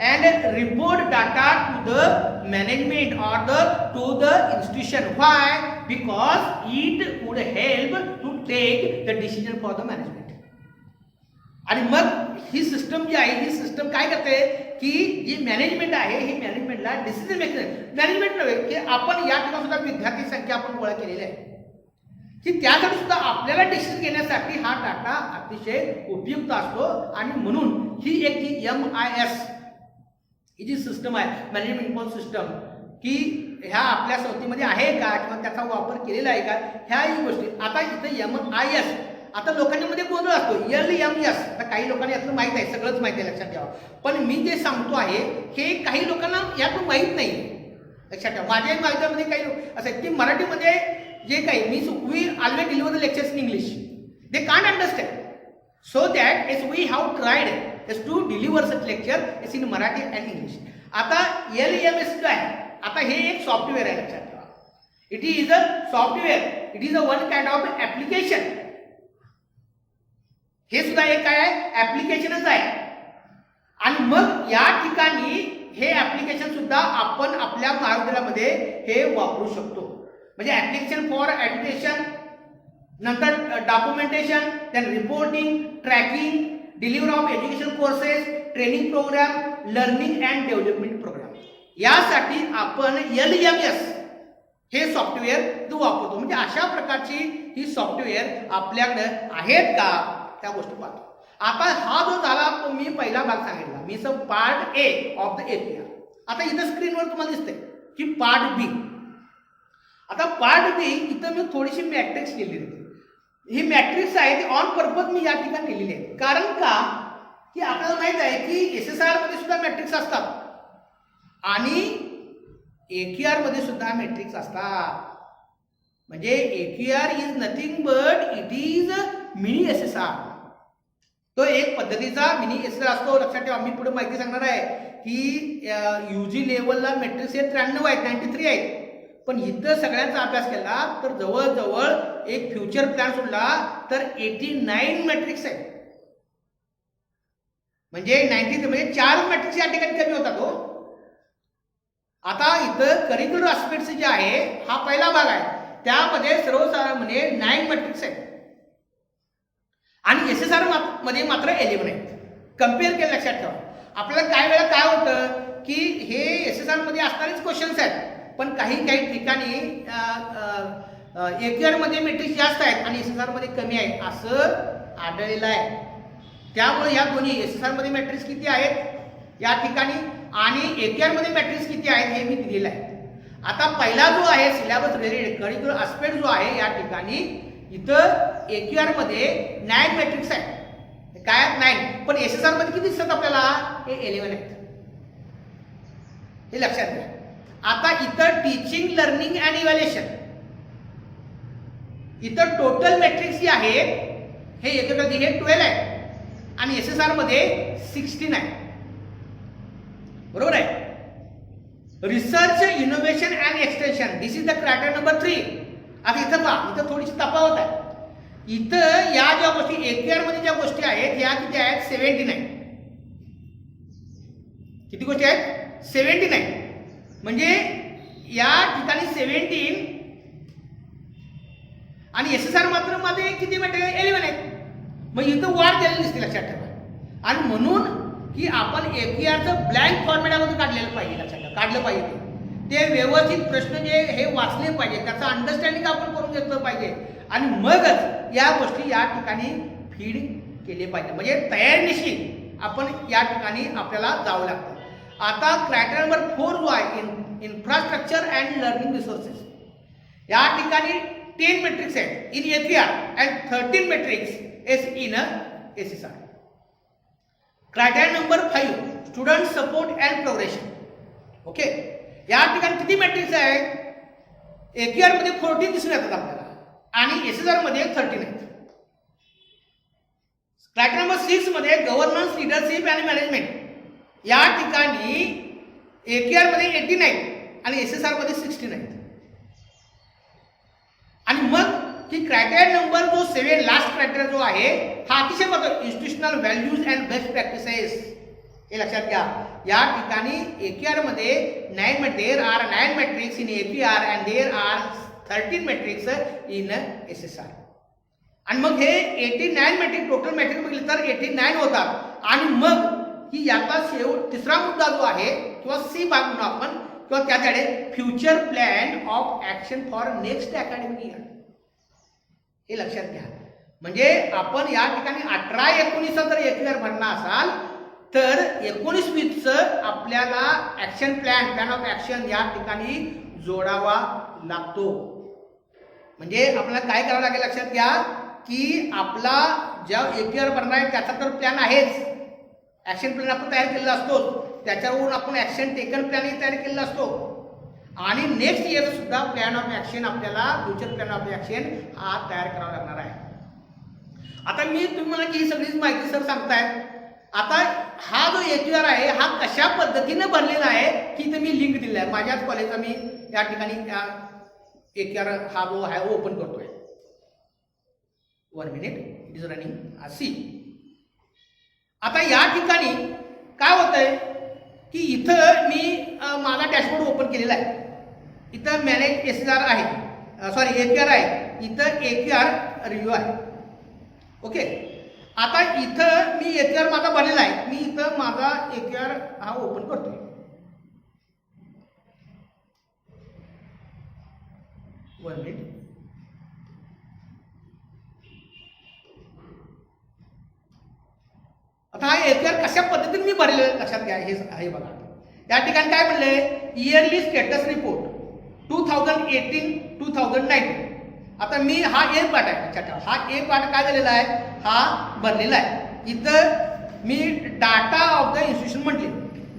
and report data to the management or the to the institution. Why? Because it would help to take the decision for the management. आणि मग ही system जी आहे ही सिस्टम काय करते की जी मॅनेजमेंट आहे ही मॅनेजमेंटला डिसिजन मेकिंग मॅनेजमेंट नव्हे की आपण या ठिकाणी सुद्धा विद्यार्थी संख्या आपण गोळा केलेली आहे की त्यासाठी सुद्धा आपल्याला डिसिजन घेण्यासाठी हा डाटा अतिशय उपयुक्त असतो. आणि म्हणून ही एक जी MIS ही जी सिस्टम आहे मॅनेजमेंट इन्फॉर्मेशन सिस्टम की ह्या आपल्या संस्थेमध्ये आहे का किंवा त्याचा वापर केलेला आहे का ह्या ही गोष्टी. आता इथं MIS आता लोकांच्या मध्ये गोंधळ असतो LMS. आता काही लोकांना यातलं माहीत आहे, सगळंच माहिती आहे, लक्षात ठेवा. पण मी जे सांगतो आहे हे काही लोकांना यातून माहीत नाही, लक्षात ठेवा. माझ्याही माहितीमध्ये काही लोक असं की मराठीमध्ये जे काही we always deliver the lectures in English, they can't understand. So that as we have tried as to deliver such lecture as in Marathi and English. आता LMS जो आहे, आता हे एक सॉफ्टवेअर आहे, लक्षात ठेवा. It is a software, it is a one kind of application. हे सुद्धा एक काय आहे, ऍप्लिकेशनच आहे. आणि मग या ठिकाणी हे ऍप्लिकेशन सुद्धा आपण आपल्या महाविद्यालयामध्ये हे वापरू शकतो. म्हणजे ऍप्लिकेशन फॉर एज्युकेशन, नंतर documentation, then reporting, tracking, delivery of education courses, training program, learning and development program, यासाठी आपण LMS हे सॉफ्टवेअर वापरतो. म्हणजे अशा प्रकारची ही सॉफ्टवेअर आपल्याकडे आहेत का, त्या गोष्टी पाहतो. आता हा जो झाला तो मी पहिला भाग सांगितला, मी part A of the APR. आता इथं स्क्रीनवर तुम्हाला दिसतंय की पार्ट B. आता पार्ट B इथं मी थोडीशी मॅट्रिक्स लिहिली होती. ही मॅट्रिक्स आहे ती ऑन पर्पज मी या ठिकाणी लिहिलेली आहे. कारण का की आपल्याला माहित आहे की SSR मध्ये सुद्धा मॅट्रिक्स असतात आणि AQR मध्ये सुद्धा मॅट्रिक्स असतात. म्हणजे AQR is nothing but it is mini SSR. तो एक पद्धतीचा मिनी SSR असतो, लक्षात ठेवा. मी पुढे माहिती सांगणार आहे की UG लेवलला मॅट्रिक्स हे 93 आहेत, 93 आहेत. पण इथं सगळ्यांचा अभ्यास केला तर जवळजवळ एक फ्युचर प्लॅन सोडला तर 89 मॅट्रिक्स आहे. म्हणजे 93 म्हणजे 4 मॅट्रिक्स या ठिकाणी कमी होता तो. आता इथं करिक्युलर आस्पेक्ट्स जे आहे हा पहिला भाग आहे, त्यामध्ये सर्वसाधारणपणे 9 मॅट्रिक्स आहेत आणि SSR मध्ये मात्र 11 आहेत. कम्पेअर केलं, लक्षात ठेवा. आपल्याला काही वेळा काय होतं की हे SSR मध्ये असणारेच क्वेश्चन्स आहेत, पण काही ठिकाणी AQR मध्ये मॅट्रिक्स जास्त आहेत आणि SSR मध्ये कमी आहेत असं आढळलेलं आहे. त्यामुळे या दोन्ही SSR मध्ये मॅट्रिक्स किती आहेत या ठिकाणी आणि AQR मध्ये मॅट्रिक्स किती आहेत हे मी दिलेलं आहे. आता पहिला जो आहे सिलेबस रिलेटेड करिक्युलर आस्पेक्ट जो आहे या ठिकाणी इथं AQR मध्ये 9 मॅट्रिक्स आहेत. काय आहेत 9, पण SSR मध्ये किती दिसतात आपल्याला, हे 11 आहेत. हे लक्षात घ्या. आता इथं टीचिंग, लर्निंग अँड इव्हॅल्युएशन, इथं टोटल मॅट्रिक्स जे आहेत हे हे 12 आहे आणि SSR मध्ये 16 आहे. बरोबर आहे. Research, innovation and extension, this is the criteria number 3. आता इथं पहा, इथं थोडीशी तफावत आहे. इथं या ज्या गोष्टी AQR मध्ये ज्या गोष्टी आहेत या किती आहेत, 79. किती गोष्टी आहेत, 79. म्हणजे या ठिकाणी 17 आणि SSR मात्र मध्ये किती मॅट्रिक्स 11 आहेत. मग इथं वाढ झालेली दिसते, लक्षात ठेवा. आणि म्हणून की आपण AQRचं ब्लँक फॉर्मॅटमध्ये काढलेलं पाहिजे, लक्षात ठेवा. काढलं पाहिजे ते व्यवस्थित प्रश्न जे हे वाचले पाहिजे, त्याचं अंडरस्टँडिंग आपण करून घेतलं पाहिजे आणि मगच या गोष्टी या ठिकाणी फीड केले पाहिजे. म्हणजे तयारीनिशी आपण या ठिकाणी आपल्याला जावं लागतं. आता क्रायटेरिया नंबर 4 जो आहे इन्फ्रास्ट्रक्चर अँड लर्निंग रिसोर्सेस, या ठिकाणी 10 मॅट्रिक्स आहेत in AQR and 13 matrix in SSR. Criteria number 5 student support and progression. Okay, या ठिकाणी किती मॅट्रिक्स आहेत, AQR मध्ये 14 दिसून येतात आपल्याला आणि SSR मध्ये 13 आहेत. क्रायटेरिया नंबर 6 मध्ये गव्हर्नन्स, लीडरशिप अँड मॅनेजमेंट, या ठिकाणी AQR मध्ये 18 आहेत आणि SSR मध्ये 16 आहेत. आणि मग की क्रायटेरिया नंबर जो 7 लास्ट क्रायटेरिया जो आहे हा अतिशय महत्त्वाचा, institutional values and best practices. हे लक्षात घ्या. या ठिकाणी AQR मध्ये 9 matrix in AQR and there are 13 matrix in SSR. आणि मग हे 89 मॅट्रिक टोटल मॅट्रिक बघितलं तर 89 होतात. आणि मग की याचा तिसरा मुद्दा जो आहे किंवा C भाग म्हणून आपण किंवा त्याकडे future plan of action for next academic year, हे लक्षात घ्या. म्हणजे आपण या ठिकाणी 18-19 जर AQR भरला असाल तर 19-20 आपल्याला ऍक्शन प्लॅन ऑफ ऍक्शन या ठिकाणी जोडावा लागतो. म्हणजे आपल्याला काय करावं लागेल लक्षात घ्या की आपला ज्या APR भरणार आहे त्याचा तर प्लॅन आहेच, ॲक्शन प्लॅन आपण तयार केलेला असतो, त्याच्यावरून आपण ॲक्शन टेकन प्लॅनही तयार केलेला असतो आणि नेक्स्ट इयर सुद्धा प्लॅन ऑफ ॲक्शन आपल्याला फ्युचर प्लॅन ऑफ ॲक्शन हा तयार करावा लागणार आहे. आता मी तुम्हाला की ही सगळीच माहिती सर सांगतायत. आता हा जो APR आहे हा कशा पद्धतीने भरलेला आहे की इथे मी लिंक दिली आहे. माझ्याच कॉलेजचा मी या ठिकाणी APR हा जो आहे ओपन करतोय. 1 minute, it is running. See आता या ठिकाणी काय होतंय की इथं मी माझा डॅशबोर्ड ओपन केलेला आहे. इथं मॅनेज SSR आहे, सॉरी APR आहे, इथं APR रिव्ह्यू आहे. ओके, आता इथं मी APR माझा भरलेला आहे. मी इथं माझा APR हा ओपन करतोय. One minute. आता हा APR कशा पद्धतीने मी भरलेला लक्षात घ्या. हे बघा या ठिकाणी काय म्हणलंय, इयरली स्टेटस रिपोर्ट 2018-2019. आता मी हा A पार्ट आहे, लक्षात ठेवा. हा A पार्ट काय झालेला आहे, हा भरलेला आहे. इथं मी डाटा ऑफ द इन्स्टिट्यूशन म्हटले,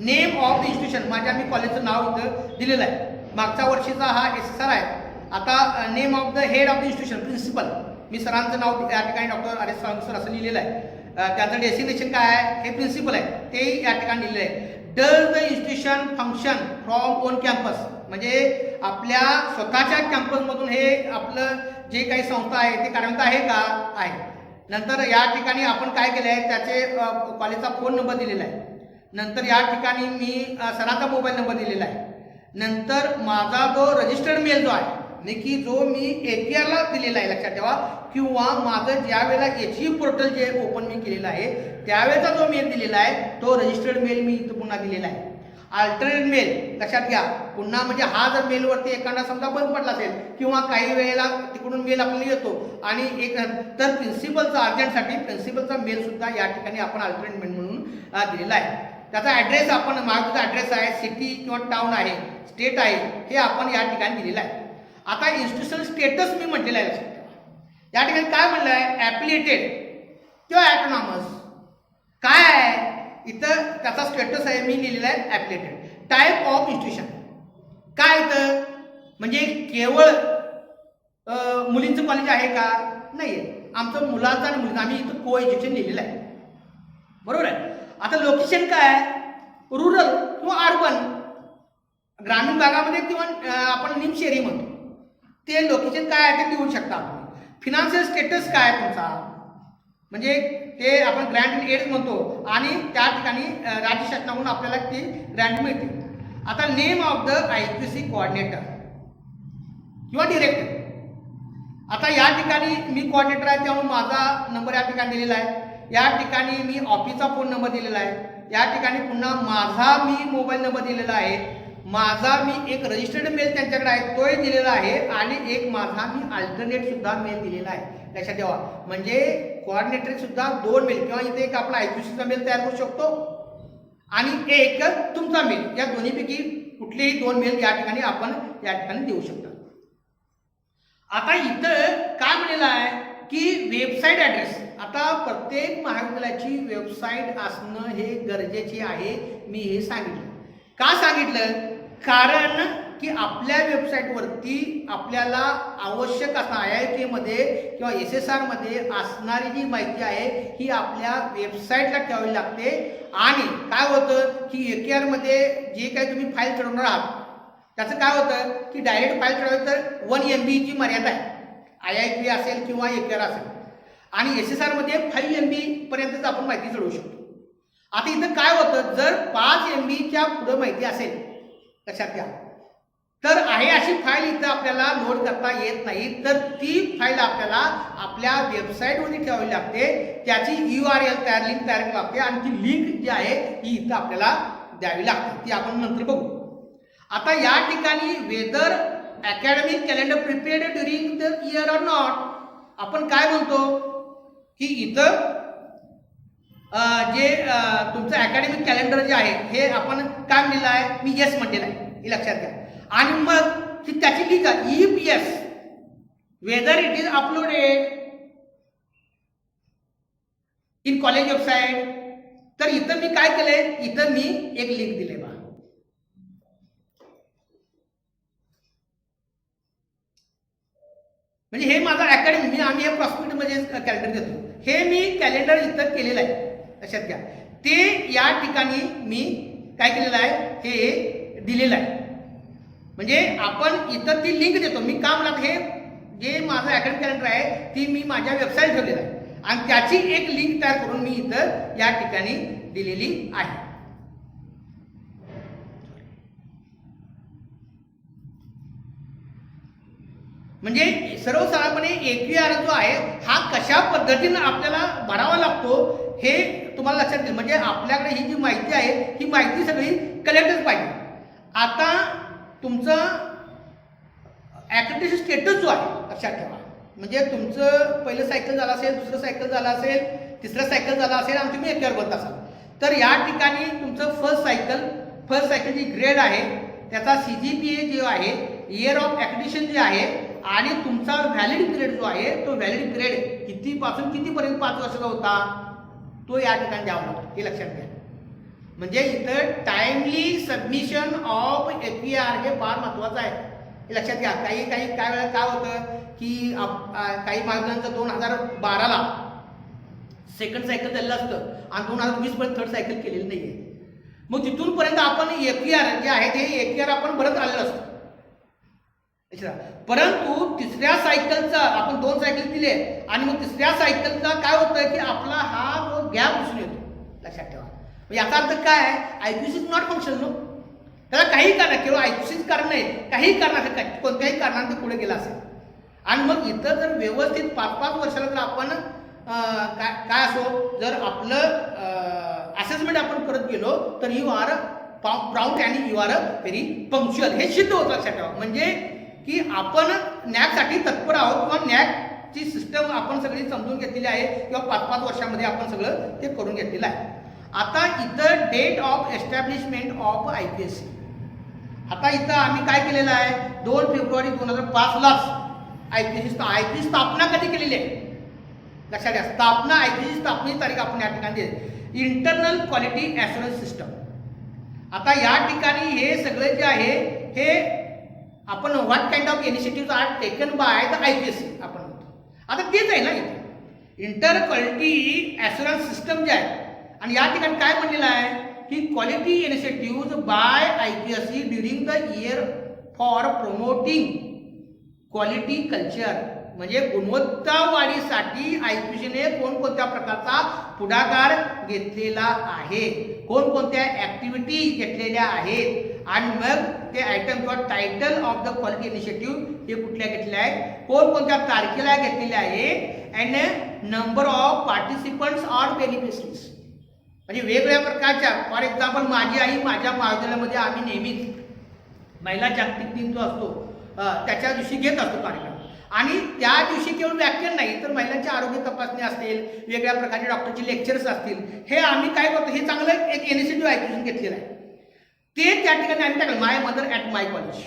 नेम ऑफ द इन्स्टिट्यूशन माझ्या मी कॉलेजचं नाव इथं दिलेलं आहे. मागच्या वर्षीचा हा SSR आहे. आता name of the head of the institution principal, मी सरांचं नाव या ठिकाणी doctor R S Sawant sir असं लिहिलेलं आहे. त्याचं डेसिग्नेशन काय आहे, हे प्रिन्सिपल आहे, ते या ठिकाणी लिहिलं आहे. Does the institution function from own campus, म्हणजे आपल्या स्वतःच्या कॅम्पसमधून हे आपलं जे काही संस्था आहे ते कार्यान्वित आहे का, आहे. नंतर या ठिकाणी आपण काय केलं आहे, त्याचे कॉलेजचा फोन नंबर दिलेला आहे. नंतर या ठिकाणी मी सरांचा मोबाईल नंबर दिलेला आहे. नंतर माझा जो रजिस्टर्ड मेल जो आहे की जो मी APR ला दिलेला आहे, लक्षात ठेवा, किंवा माझं ज्या वेळेला HE पोर्टल जे ओपन मी केलेलं आहे त्यावेळेचा जो मेल दिलेला आहे तो रजिस्टर्ड मेल मी इथं पुन्हा दिलेला आहे. अल्टरनेट मेल लक्षात घ्या पुन्हा, म्हणजे हा जर मेलवरती एखादा समजा बंद पडला असेल किंवा काही वेळेला तिकडून मेल आपल्याला येतो आणि एक तर प्रिन्सिपलचा अर्जंटसाठी प्रिन्सिपलचा मेल सुद्धा या ठिकाणी आपण अल्टरनेट मेल म्हणून दिलेला आहे. त्याचा ॲड्रेस आपण माझा ॲड्रेस आहे, सिटी किंवा टाउन आहे, स्टेट आहे, हे आपण या ठिकाणी दिलेलं आहे. आता इन्स्टिट्यूशनल स्टेटस मी म्हटलेलं आहे, लक्षात ठेवा. या ठिकाणी काय म्हणलं आहे, ॲफिलिएटेड किंवा ॲटोनॉमस काय आहे, इथं त्याचा स्टेटस आहे मी लिहिलेला आहे ॲफिलिएटेड. टाईप ऑफ इन्स्टिट्यूशन काय इथं, म्हणजे केवळ मुलींचं कॉलेज आहे का, नाही आहे, आमचं मुलांचं आणि मुलींचं आम्ही इथं को एज्युकेशन लिहिलेलं आहे, बरोबर आहे. आता लोकेशन काय आहे, रुरल किंवा अर्बन, ग्रामीण भागामध्ये किंवा आपण निम शहरी म्हणतो, ते लोकेशन काय आहे ते लिहू शकता आपण. फिनान्शियल स्टेटस काय आहे तुमचा, म्हणजे ते आपण ग्रँट एड म्हणतो आणि त्या ठिकाणी राज्य शासनाकडून आपल्याला ती ग्रँट मिळते. आता name of the IQC coordinator किंवा डिरेक्टर. आता या ठिकाणी मी कोऑर्डिनेटर आहे त्यामुळे माझा नंबर या ठिकाणी दिलेला आहे. या ठिकाणी मी ऑफिसचा फोन नंबर दिलेला आहे. या ठिकाणी पुन्हा माझा मी मोबाईल नंबर दिलेला आहे. माझा मी एक रजिस्टर्ड मेल त्यांच्याकडे आहे तोही दिलेला आहे आणि एक माझा मी अल्टरनेट सुद्धा मेल दिलेला आहे, लक्षात ठेवा. म्हणजे कोऑर्डिनेटर सुद्धा 2 मेल किंवा इथे एक आपला IQCचा मेल तयार करू शकतो आणि एक तुमचा मेल, या दोन्हीपैकी कुठलेही 2 मेल या ठिकाणी आपण या ठिकाणी देऊ शकता. आता इथं काय म्हणलेलं आहे की वेबसाईट ॲड्रेस. आता प्रत्येक महाविद्यालयाची वेबसाईट असणं हे गरजेचे आहे. मी हे सांगितलं, का सांगितलं, कारण की आपल्या वेबसाईटवरती आपल्याला आवश्यक असणं IIT मध्ये किंवा SSR मध्ये असणारी जी माहिती आहे ही आपल्या वेबसाईटला ठेवावी लागते. आणि काय होतं की APR मध्ये जे काही तुम्ही फाईल चढवणार आहात त्याचं काय होतं की डायरेक्ट फाईल चढवायचं तर 1 MB ची मर्यादा आहे, IIT असेल किंवा APR असेल, आणि SSR मध्ये 5 MB पर्यंतच आपण माहिती चढवू शकतो. आता इथं काय होतं, जर 5 MBच्या पुढे माहिती असेल, लक्षात घ्या, तर आहे अशी फाईल इथं आपल्याला लोड करता येत नाही. तर ती फाईल आपल्याला आपल्या वेबसाईटवरती ठेवावी लागते, त्याची URL तयार लिंक तयार करावी लागते आणि ती लिंक जी आहे ही इथं आपल्याला द्यावी लागते, ती आपण नंतर बघू. आता या ठिकाणी whether academic calendar prepared during the year or not, आपण काय म्हणतो की इथं जे तुमचं अकॅडमिक कॅलेंडर जे आहे हे आपण काय म्हणलेलं आहे, मी येस म्हटलेलं आहे, हे लक्षात घ्या. आणि मग त्याची link EPS whether it is uploaded in college website. तर इथं मी काय केलंय, इथं मी एक लिंक दिले बा. म्हणजे हे माझं अकॅडमी, आम्ही हे प्रॉस्पेक्ट म्हणजे कॅलेंडर देतो, हे मी कॅलेंडर इथं केलेलं आहे. लक्षात घ्या, ते या ठिकाणी मी काय केलेलं आहे, हे दिलेलं आहे. म्हणजे आपण इथं ती लिंक देतो. मी का म्हणत, हे जे माझं अकॅडमिक कॅलेंडर आहे ती मी माझ्या वेबसाईट ठेवलेलं आहे आणि त्याची एक लिंक तयार करून मी इथं या ठिकाणी दिलेली आहे. म्हणजे सर्वसाधारणपणे AQR जो आहे हा कशा पद्धतीनं आपल्याला भरावा लागतो हे तुम्हाला लक्षात येईल. म्हणजे आपल्याकडे ही जी माहिती आहे ही माहिती सगळी कलेक्टच पाहिजे. आता तुमचं ॲक्टिव्हिटी स्टेटस जो आहे लक्षात ठेवा. म्हणजे तुमचं पहिलं सायकल झालं असेल, दुसरं सायकल झालं असेल, तिसरं सायकल झालं असेल आणि तुम्ही AQR बनत असाल, तर या ठिकाणी तुमचं फर्स्ट सायकल जी ग्रेड आहे त्याचा CGPA जो आहे, इयर ऑफ ॲक्टिव्हिशन जे आहे आणि तुमचा व्हॅलिड पिरियड जो आहे तो व्हॅलिड पिरियड कितीपासून कितीपर्यंत 5 वर्षाचा होता तो या ठिकाणी द्यावा लागतो. हे लक्षात घ्या. म्हणजे इथं टाइमली सबमिशन ऑफ AQR हे फार महत्वाचं आहे. हे लक्षात घ्या. काही काय वेळा काय होतं की काही मार्गांचं 2012ला सेकंड सायकल झालेलं असतं आणि 2020 पर्यंत थर्ड सायकल केलेली नाही आहे. मग तिथूनपर्यंत आपण AQR जे आहे ते AQR आपण भरत आलेलं असतं. परंतु तिसऱ्या सायकलचा आपण 2 सायकल दिले आणि मग तिसऱ्या सायकलचा काय होतं की आपला हा जो गॅप दिसून येतो. लक्षात ठेवा. याचा अर्थ काय आहे, IQC is not function. No, त्याला काही कारण, केवळ IQCच कारण नाही, काही कारणाचं कोणत्याही कारणाने ते पुढे गेला असेल. आणि मग इथं जर व्यवस्थित 5-5 वर्षाला जर आपण काय असो, जर आपलं असेसमेंट आपण करत गेलो तर यू आर प्राऊड आणि यू आर व्हेरी पंक्च्युअल. हे सिद्ध होतं. लक्षात ठेवा. म्हणजे की आपण नॅकसाठी तत्पर आहोत किंवा नॅकची सिस्टम आपण सगळी समजून घेतलेली आहे किंवा 5-5 वर्षामध्ये आपण सगळं ते करून घेतलेलं आहे. आता इथं date of establishment of IPSC. आता इथं आम्ही काय केलेलं आहे, 2 फेब्रुवारी 2005लाच IPSC स्थापना कधी केलेली आहे लक्षात घ्या. IPSC स्थापनेची तारीख आपण या ठिकाणी दिली. Internal quality assurance system. आता या ठिकाणी हे सगळे जे आहे हे आपण what kind of initiative are taken by the IPSC आपण म्हणतो. आता तेच आहे ना इथे इंटर क्वालिटी ॲश्युरन्स सिस्टम जे आहे. आणि या ठिकाणी काय म्हणलेलं आहे की quality initiative by IPSC during the year for promoting quality culture. म्हणजे गुणवत्ता वाढीसाठी IPSCने कोणकोणत्या प्रकारचा पुढाकार घेतलेला आहे, कोणकोणत्या ॲक्टिव्हिटी घेतलेल्या आहेत आणि मग ते आयटम किंवा title of the quality initiative हे कुठल्या घेतल्या आहेत, कोणकोणत्या तारखेला घेतलेल्या आहेत and number of participants or beneficiaries. म्हणजे वेगवेगळ्या प्रकारच्या, फॉर एक्झाम्पल माझी आई माझ्या महाविद्यालयामध्ये आम्ही नेहमीच महिला जागतिक दिन जो असतो त्याच्या दिवशी घेत असतो कार्यक्रम. आणि त्या दिवशी केवळ व्याख्यान नाही तर महिलांची आरोग्य तपासणी असतील, वेगळ्या प्रकारचे डॉक्टरचे लेक्चर्स असतील, हे आम्ही काय करतो, हे चांगलं एक इनिशिएटिव्ह IPSC घेतलेलं आहे. ते त्या ठिकाणी आम्ही टाकलं माय मदर ॲट माय कॉलेज.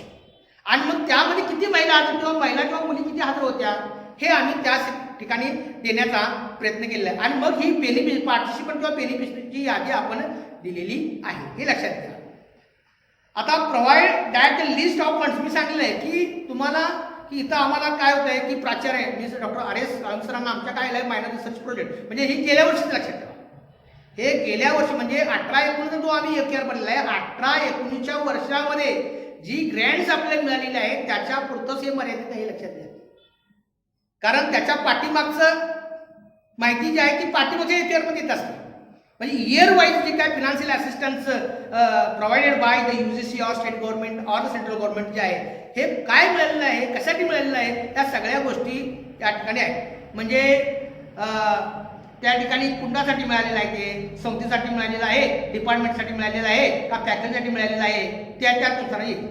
आणि मग त्यामध्ये किती महिला हजर किंवा महिला किंवा मुली किती हजर होत्या हे आम्ही त्या ठिकाणी देण्याचा प्रयत्न केलेला आहे. आणि मग ही पार्टिसिपंट किंवा बेनिफिशरीची यादी आपण दिलेली आहे. हे लक्षात घ्या. आता provide that list of funds. मी सांगितलं आहे की तुम्हाला की इथं आम्हाला काय होतं आहे की प्राचार्य मी डॉक्टर RS सरांना आमच्या काय आहे मायनर रिसर्च प्रोजेक्ट, म्हणजे हे गेल्या वर्षीच लक्षात ठेवा. हे गेल्या वर्षी म्हणजे 18-19 जो आम्ही AQR बनलेला आहे, 18-19च्या वर्षामध्ये जी ग्रँट्स आपल्याला मिळालेली आहे त्याच्या पुरतंच हे मर्यादित आहे. लक्षात घ्या. कारण त्याच्या पाठीमागचं माहिती जी आहे ती पाठीमागच्या AQR मध्ये येत असते. म्हणजे इयर वाईज जे काय financial assistance provided by the UGC or state government or the central government जे आहे हे काय मिळालेलं आहे, कशासाठी मिळालेलं आहे, त्या सगळ्या गोष्टी त्या ठिकाणी आहेत. म्हणजे त्या ठिकाणी कुंडासाठी मिळालेलं आहे, ते संस्थेसाठी मिळालेलं आहे, डिपार्टमेंटसाठी मिळालेलं आहे का फॅकल्टीसाठी मिळालेलं आहे, त्यानुसार येईल.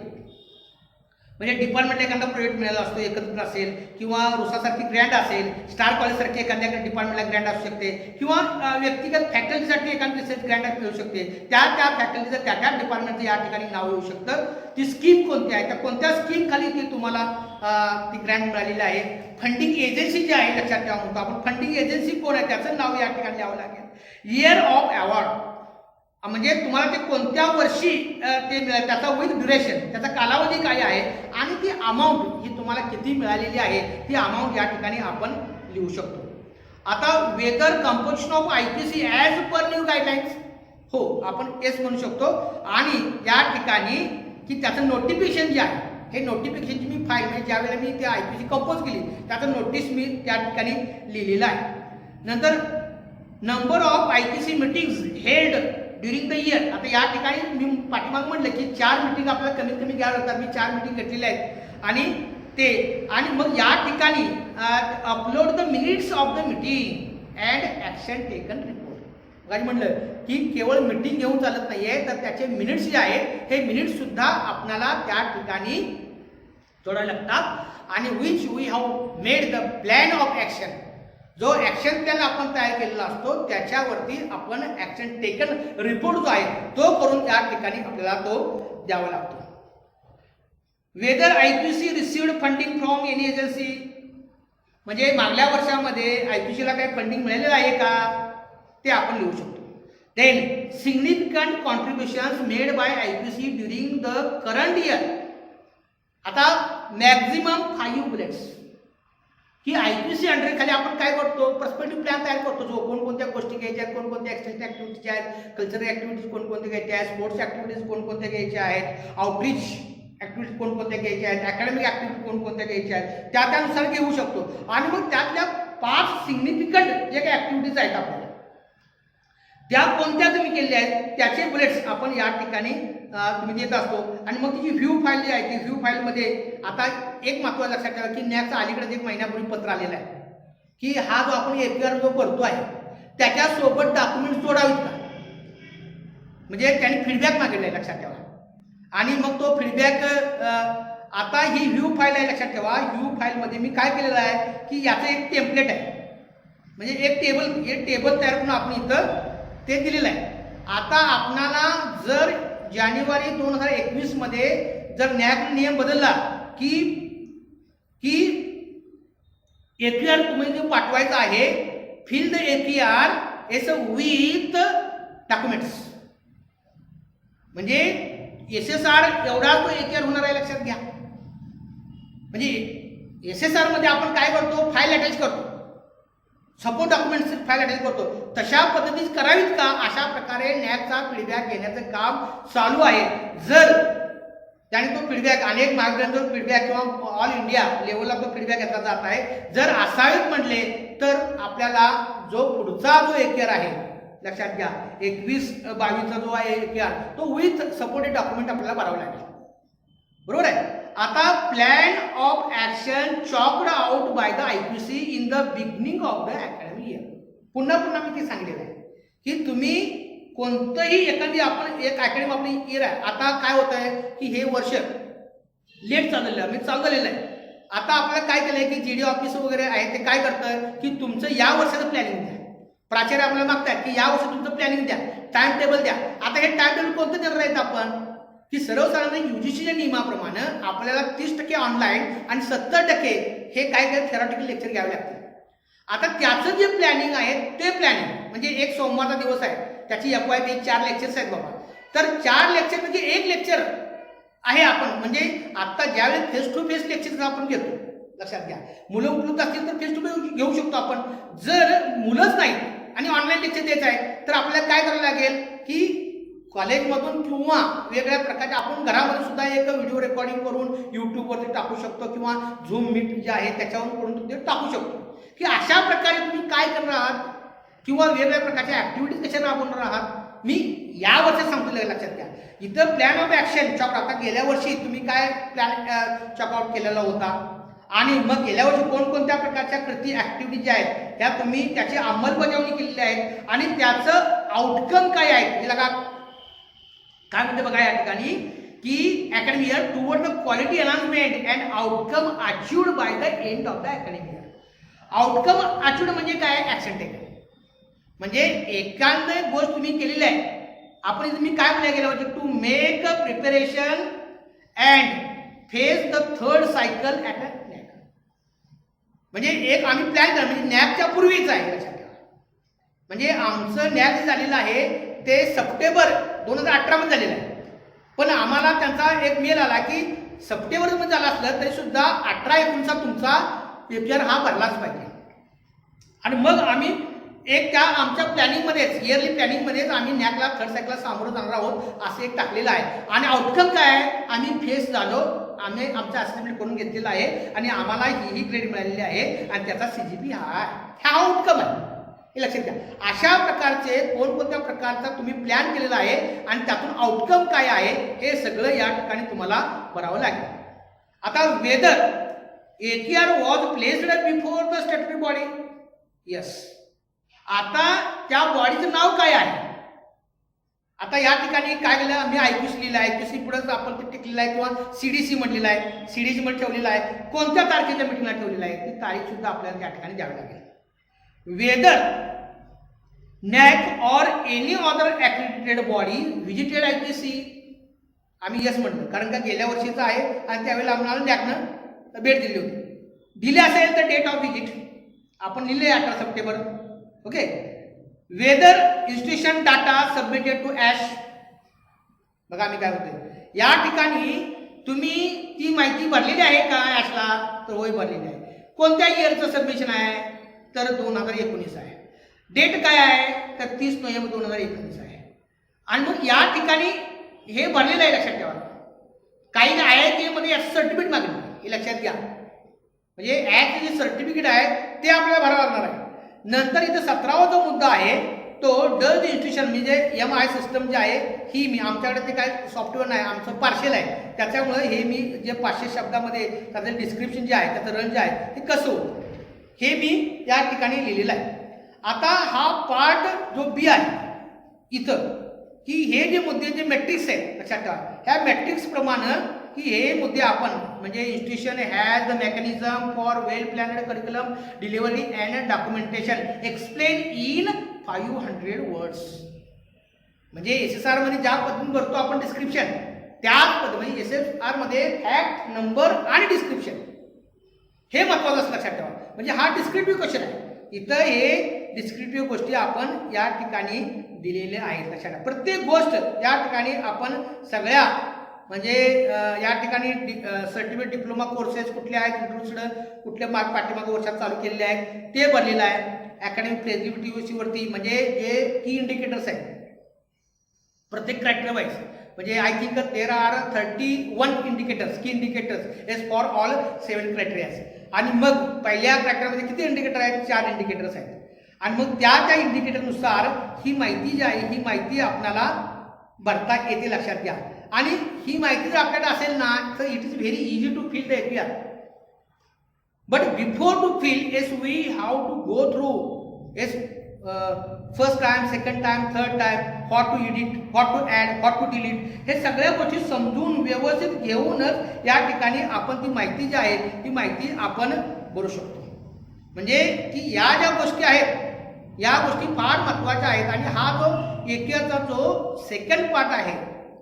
म्हणजे डिपार्टमेंटला एखादा प्रोजेक्ट मिळाला असतो, एकत्र असेल, किंवा रुसासारखी ग्रँट असेल, स्टार कॉलेजसारखी एखाद्या डिपार्टमेंटला ग्रँट असू शकते, किंवा व्यक्तिगत फॅकल्टीसाठी एखादी रिसर्च ग्रँट मिळू शकते. त्या फॅकल्टीचं त्या डिपार्टमेंटचं या ठिकाणी नाव येऊ शकतं. ती स्कीम कोणती आहे, त्या कोणत्या स्कीम खाली ती तुम्हाला ती ग्रँट मिळालेली आहे. फंडिंग एजन्सी जी आहे लक्षात ठेवा म्हणतो आपण, फंडिंग एजन्सी कोण आहे त्याचं नाव या ठिकाणी द्यावं लागेल. इयर ऑफ अवॉर्ड म्हणजे तुम्हाला ते कोणत्या वर्षी ते मिळालं, त्याचा विथ ड्युरेशन, त्याचा कालावधी काय आहे, आणि ती अमाऊंट ही तुम्हाला किती मिळालेली आहे ती अमाऊंट या ठिकाणी आपण लिहू शकतो. आता whether composition of IPC as per new guidelines, हो आपण येस म्हणू शकतो. आणि या ठिकाणी की त्याचं नोटिफिकेशन जे आहे, हे नोटिफिकेशनची मी फाईल म्हणजे ज्यावेळेला मी त्या IPC कंपोज केली त्याचं नोटीस मी त्या ठिकाणी लिहिलेलं आहे. नंतर number of IPC meetings held during the year. आता या ठिकाणी मी पाठीमाग म्हटलं की 4 मीटिंग आपल्याला कमीत कमी घ्यावं लागतात. मी 4 मीटिंग घेतलेल्या आहेत. आणि मग या ठिकाणी upload the minutes of the meeting and action taken report. बघा म्हटलं की केवळ मीटिंग घेऊन चालत नाही आहे, तर त्याचे मिनिट्स जे आहेत हे मिनिट्स सुद्धा आपल्याला त्या ठिकाणी जोडायला लागतात. आणि which we have made the plan of action, जो ॲक्शन प्लॅन आपण तयार केलेला असतो त्याच्यावरती आपण ॲक्शन टेकन रिपोर्ट जो आहे तो करून त्या ठिकाणी आपल्याला तो द्यावा लागतो. Whether IPC received funding from any agency, म्हणजे मागल्या वर्षामध्ये IPCला काही फंडिंग मिळालेलं आहे का ते आपण लिहू शकतो. Then significant contributions made by IPC during the current year. आता मॅक्झिमम 5 बुलेट्स की IPC अंडर खाली आपण काय करतो, पर्स्पेक्टिव्ह प्लॅन तयार करतो, जो कोणकोणत्या गोष्टी घ्यायच्या आहेत, कोणकोणत्या एक्सटेन्शन ॲक्टिव्हिटीज आहेत, कल्चरल ॲक्टिव्हिटीज कोणकोणत्या घ्यायच्या आहेत, स्पोर्ट्स ॲक्टिव्हिटीज कोणकोणत्या घ्यायच्या आहेत, आउटरीच ॲक्टिव्हिटीज कोणकोणत्या घ्यायच्या आहेत, अकॅडमिक ॲक्टिव्हिटीज कोणकोणत्या घ्यायच्या आहेत, त्यानुसार घेऊ शकतो. आणि मग त्यातल्या 5 सिग्निफिकंट जे काही ॲक्टिव्हिटीज आहेत आपल्याला त्या कोणत्या तुम्ही केलेल्या आहेत त्याचे बुलेट्स आपण या ठिकाणी तुम्ही देत असतो. आणि मग तिची व्ह्यू फाईल जी आहे ती व्ह्यू फाईलमध्ये आता एक महत्त्वाचं लक्षात ठेवा की नॅकचं अलीकडेच एक महिन्यापूर्वी पत्र आलेलं आहे की हा जो आपण APR जो करतो आहे त्याच्यासोबत डॉक्युमेंट्स जोडावीत का, म्हणजे त्यांनी फीडबॅक मागितला आहे लक्षात ठेवा. आणि मग तो फीडबॅक आता ही व्ह्यू फाईल आहे लक्षात ठेवा. व्ह्यू फाईलमध्ये मी काय केलेलं आहे की याचं एक टेम्पलेट आहे, म्हणजे एक टेबल तयार करून आपण इथं ते दिलेलं आहे. आता आपणाला जर जानेवारी 2021 मध्ये जर न्यायालयाने नियम बदलला की APR तुम्ही जो पाठवायचा आहे fill the APR as with documents, म्हणजे SSR एवढा तो APR होणार आहे लक्षात घ्या. म्हणजे SSR मध्ये आपण काय करतो, फाईल अटॅच करतो, सपोर्ट डॉक्युमेंट्स फाईल अटॅच करतो, तशा पद्धतीच करावीत का अशा प्रकारे नॅकचा फीडबॅक घेण्याचं काम चालू आहे. जर त्याने तो फीडबॅक अनेक मार्गांचा फीडबॅक किंवा ऑल इंडिया लेवलला तो फीडबॅक घेतला जात आहे, जर असावेत म्हटले तर आपल्याला जो पुढचा जो APR आहे लक्षात घ्या 21-22 जो आहे APR तो विथ सपोर्टेड डॉक्युमेंट आपल्याला भरावा लागेल. बरोबर आहे. आता plan of action choked out by the IPC in the beginning of the academic year. पुन्हा मी ते सांगितलेलं आहे की तुम्ही कोणतंही एखादी आपण एक अकॅडमी आपली इयर आहे. आता काय होत आहे की हे वर्ष लेट चाललेलं आहे, चालू झालेलं आहे. आता आपल्याला काय केलं आहे की GD ऑफिस वगैरे आहे ते काय करतं की तुमचं या वर्षाचं प्लॅनिंग द्या. प्राचार्य आपल्याला मागतात की या वर्षी तुमचं प्लॅनिंग द्या, टाइम टेबल द्या. आता हे टाइम टेबल कोणतं देणार आहेत आपण की सर्वसाधारण UGCच्या नियमाप्रमाणे आपल्याला 30% ऑनलाईन आणि 70% हे काय थेरॉटिकल लेक्चर घ्यावे लागतील. आता त्याचं जे प्लॅनिंग आहे ते प्लॅनिंग म्हणजे एक सोमवारचा दिवस आहे, त्याची FYP 4 लेक्चर्स आहेत बाबा. तर 4 लेक्चर म्हणजे एक लेक्चर आहे आपण, म्हणजे आता ज्यावेळेस फेस टू फेस लेक्चर आपण घेतो लक्षात घ्या. मुलं उपलब्ध असतील तर फेस टू फेस घेऊ शकतो आपण. जर मुलंच नाही आणि ऑनलाईन लेक्चर द्यायचं आहे तर आपल्याला काय करावं लागेल की कॉलेजमधून किंवा वेगळ्या प्रकारचे आपण घरामध्ये सुद्धा एक व्हिडिओ रेकॉर्डिंग करून यूट्यूबवरती टाकू शकतो किंवा झूम मीट जे आहे त्याच्यावर करून तुम्ही टाकू शकतो की अशा प्रकारे तुम्ही काय करणार आहात किंवा वेगवेगळ्या प्रकारच्या ॲक्टिव्हिटीज कशा राबवणार आहात. मी या वर्षी सांगतो लक्षात घ्या. इथं प्लॅन ऑफ ॲक्शन चॉक आता गेल्या वर्षी तुम्ही काय प्लॅन चॉकआउट केलेला होता आणि मग गेल्या वर्षी कोणकोणत्या प्रकारच्या कृती ॲक्टिव्हिटीज ज्या आहेत त्या तुम्ही त्याची अंमलबजावणी केलेली आहे आणि त्याचं आउटकम काय आहे हे लगा काय म्हणते बघा या ठिकाणी की academic year toward the quality enhancement and outcome achieved by the end of the academic year. Outcome अचिव्ड म्हणजे काय? Action taken. म्हणजे एखादी गोष्ट तुम्ही केलेली आहे, आपण इथे मी काय म्हणायला गेलं होतं, to make a preparation and face the third cycle at a NAAC. म्हणजे एक आम्ही प्लॅन केला, म्हणजे नॅकच्या पूर्वीच आहे, लक्षात ठेवा. म्हणजे आमचं नॅक जे झालेलं आहे ते सप्टेंबर 2018 मध्ये झालेलं आहे. पण आम्हाला त्यांचा एक मेल आला की सप्टेंबरमध्ये झाला असलं तरी सुद्धा 18-19 तुमचा पेपर हा भरलाच पाहिजे. आणि मग आम्ही एक त्या आमच्या प्लॅनिंगमध्येच, इयरली प्लॅनिंगमध्येच आम्ही नॅकला थर्ड सायकलला सामोरं जाणार आहोत असं एक टाकलेलं आहे. आणि आउटकम काय आहे? आम्ही फेस झालो, आम्ही आमचा असेसमेंट करून घेतलेला आहे आणि आम्हाला ही ग्रेड मिळालेली आहे आणि त्याचा CGP हा आउटकम आहे, हे लक्षात घ्या. अशा प्रकारचे कोणकोणत्या प्रकारचा तुम्ही प्लॅन केलेला आहे आणि त्यातून आउटकम काय आहे हे सगळं या ठिकाणी तुम्हाला करावं लागेल. आता whether AQR was placed before the statutory body. Yes. आता त्या बॉडीचं नाव काय आहे? आता या ठिकाणी काय केलं, मी IQC लिहिलं आहे, IQC पुढे आपण ते टिकलेलं आहे किंवा CDC म्हटलेलं आहे, CDC मध्ये ठेवलेलं आहे, कोणत्या तारखेच्या मिटिंगला ठेवलेलं आहे ती तारीख सुद्धा आपल्याला या ठिकाणी द्यावी लागेल. Whether NAC or any other accredited body visited IQC. आम्ही यस म्हटलं कारण का गेल्या वर्षीचं आहे आणि त्यावेळेला आम्हाला NACनं भेट दिली होती. दिली असेल तर डेट ऑफ व्हिजिट आपण लिहिले 18 September. Okay. Whether institution data submitted to AISHE. बघा आम्ही काय होते या ठिकाणी तुम्ही ती माहिती भरलेली आहे का ॲशला? तर होय भरलेली आहे. कोणत्या इयरचं सबमिशन आहे? तर 2019 आहे. डेट काय आहे? तर 30 नोव्हेंबर 2019 आहे. आणि मग या ठिकाणी हे भरलेलं आहे, लक्षात ठेवा. काही IIT मध्ये सर्टिफिकेट मागितलं, हे लक्षात घ्या. म्हणजे ॲक्ट जे सर्टिफिकेट आहे ते आपल्याला भरावं लागणार आहे. नंतर इथं 17वा जो मुद्दा आहे तो डज इन्स्टिट्यूशन म्हणजे MI सिस्टम जे आहे ही मी आमच्याकडे ते काय सॉफ्टवेअर नाही, आमचं पार्शल आहे, त्याच्यामुळे हे मी जे 500 शब्दामध्ये त्याचं डिस्क्रिप्शन जे आहे त्याचं रन जे आहे ते कसं होतं हे मी या ठिकाणी लिहिलेलं आहे. आता हा पार्ट जो B आहे इथं की हे जे मुद्दे जे मॅट्रिक्स आहेत लक्षात ठेवा, ह्या मॅट्रिक्स प्रमाणे की हे मुद्दे आपण म्हणजे institution has the mechanism for well प्लॅनड curriculum delivery and documentation explain in 500 words. म्हणजे SSR मध्ये ज्या पद्धतीने करतो आपण डिस्क्रिप्शन त्याच पद्धती म्हणजे SSR मध्ये फॅक्ट नंबर आणि डिस्क्रिप्शन हे महत्वाचं असं लक्षात ठेवा. म्हणजे हा डिस्क्रिप्टिव्ह क्वेश्चन आहे. इथं हे डिस्क्रिप्टिव्ह गोष्टी आपण या ठिकाणी दिलेल्या आहेत, लक्षात ठेवा. प्रत्येक गोष्ट या ठिकाणी आपण सगळ्या म्हणजे या ठिकाणी सर्टिफिकेट डिप्लोमा कोर्सेस कुठले आहेत इंट्रोड्यूस्ड कुठल्या पाठीमागं वर्षात चालू केलेले आहेत ते भरलेलं आहे. अकॅडमिक फ्लेक्झिबिलिटीवरती म्हणजे जे की इंडिकेटर्स आहेत प्रत्येक क्रायटेरिया वाईज म्हणजे I think there are 31 indicators की indicators as for all 7 criterias. आणि मग पहिल्या क्रायटेरियामध्ये किती इंडिकेटर आहेत? 4 इंडिकेटर्स आहेत. आणि मग त्या इंडिकेटरनुसार ही माहिती जी आहे ही माहिती आपल्याला भरता येते, लक्षात घ्या. आणि ही माहिती जर आपल्याकडे असेल ना तर it is very easy to fill the AQR. But before to fill as we have to go through as first time, second time, third time, what to edit, what to add, what to delete हे सगळ्या गोष्टी समजून व्यवस्थित घेऊनच या ठिकाणी आपण ती माहिती जी आहे ती माहिती आपण भरू शकतो. म्हणजे की या ज्या गोष्टी आहेत या गोष्टी फार महत्त्वाच्या आहेत. आणि हा जो AQRचा जो सेकंड पार्ट आहे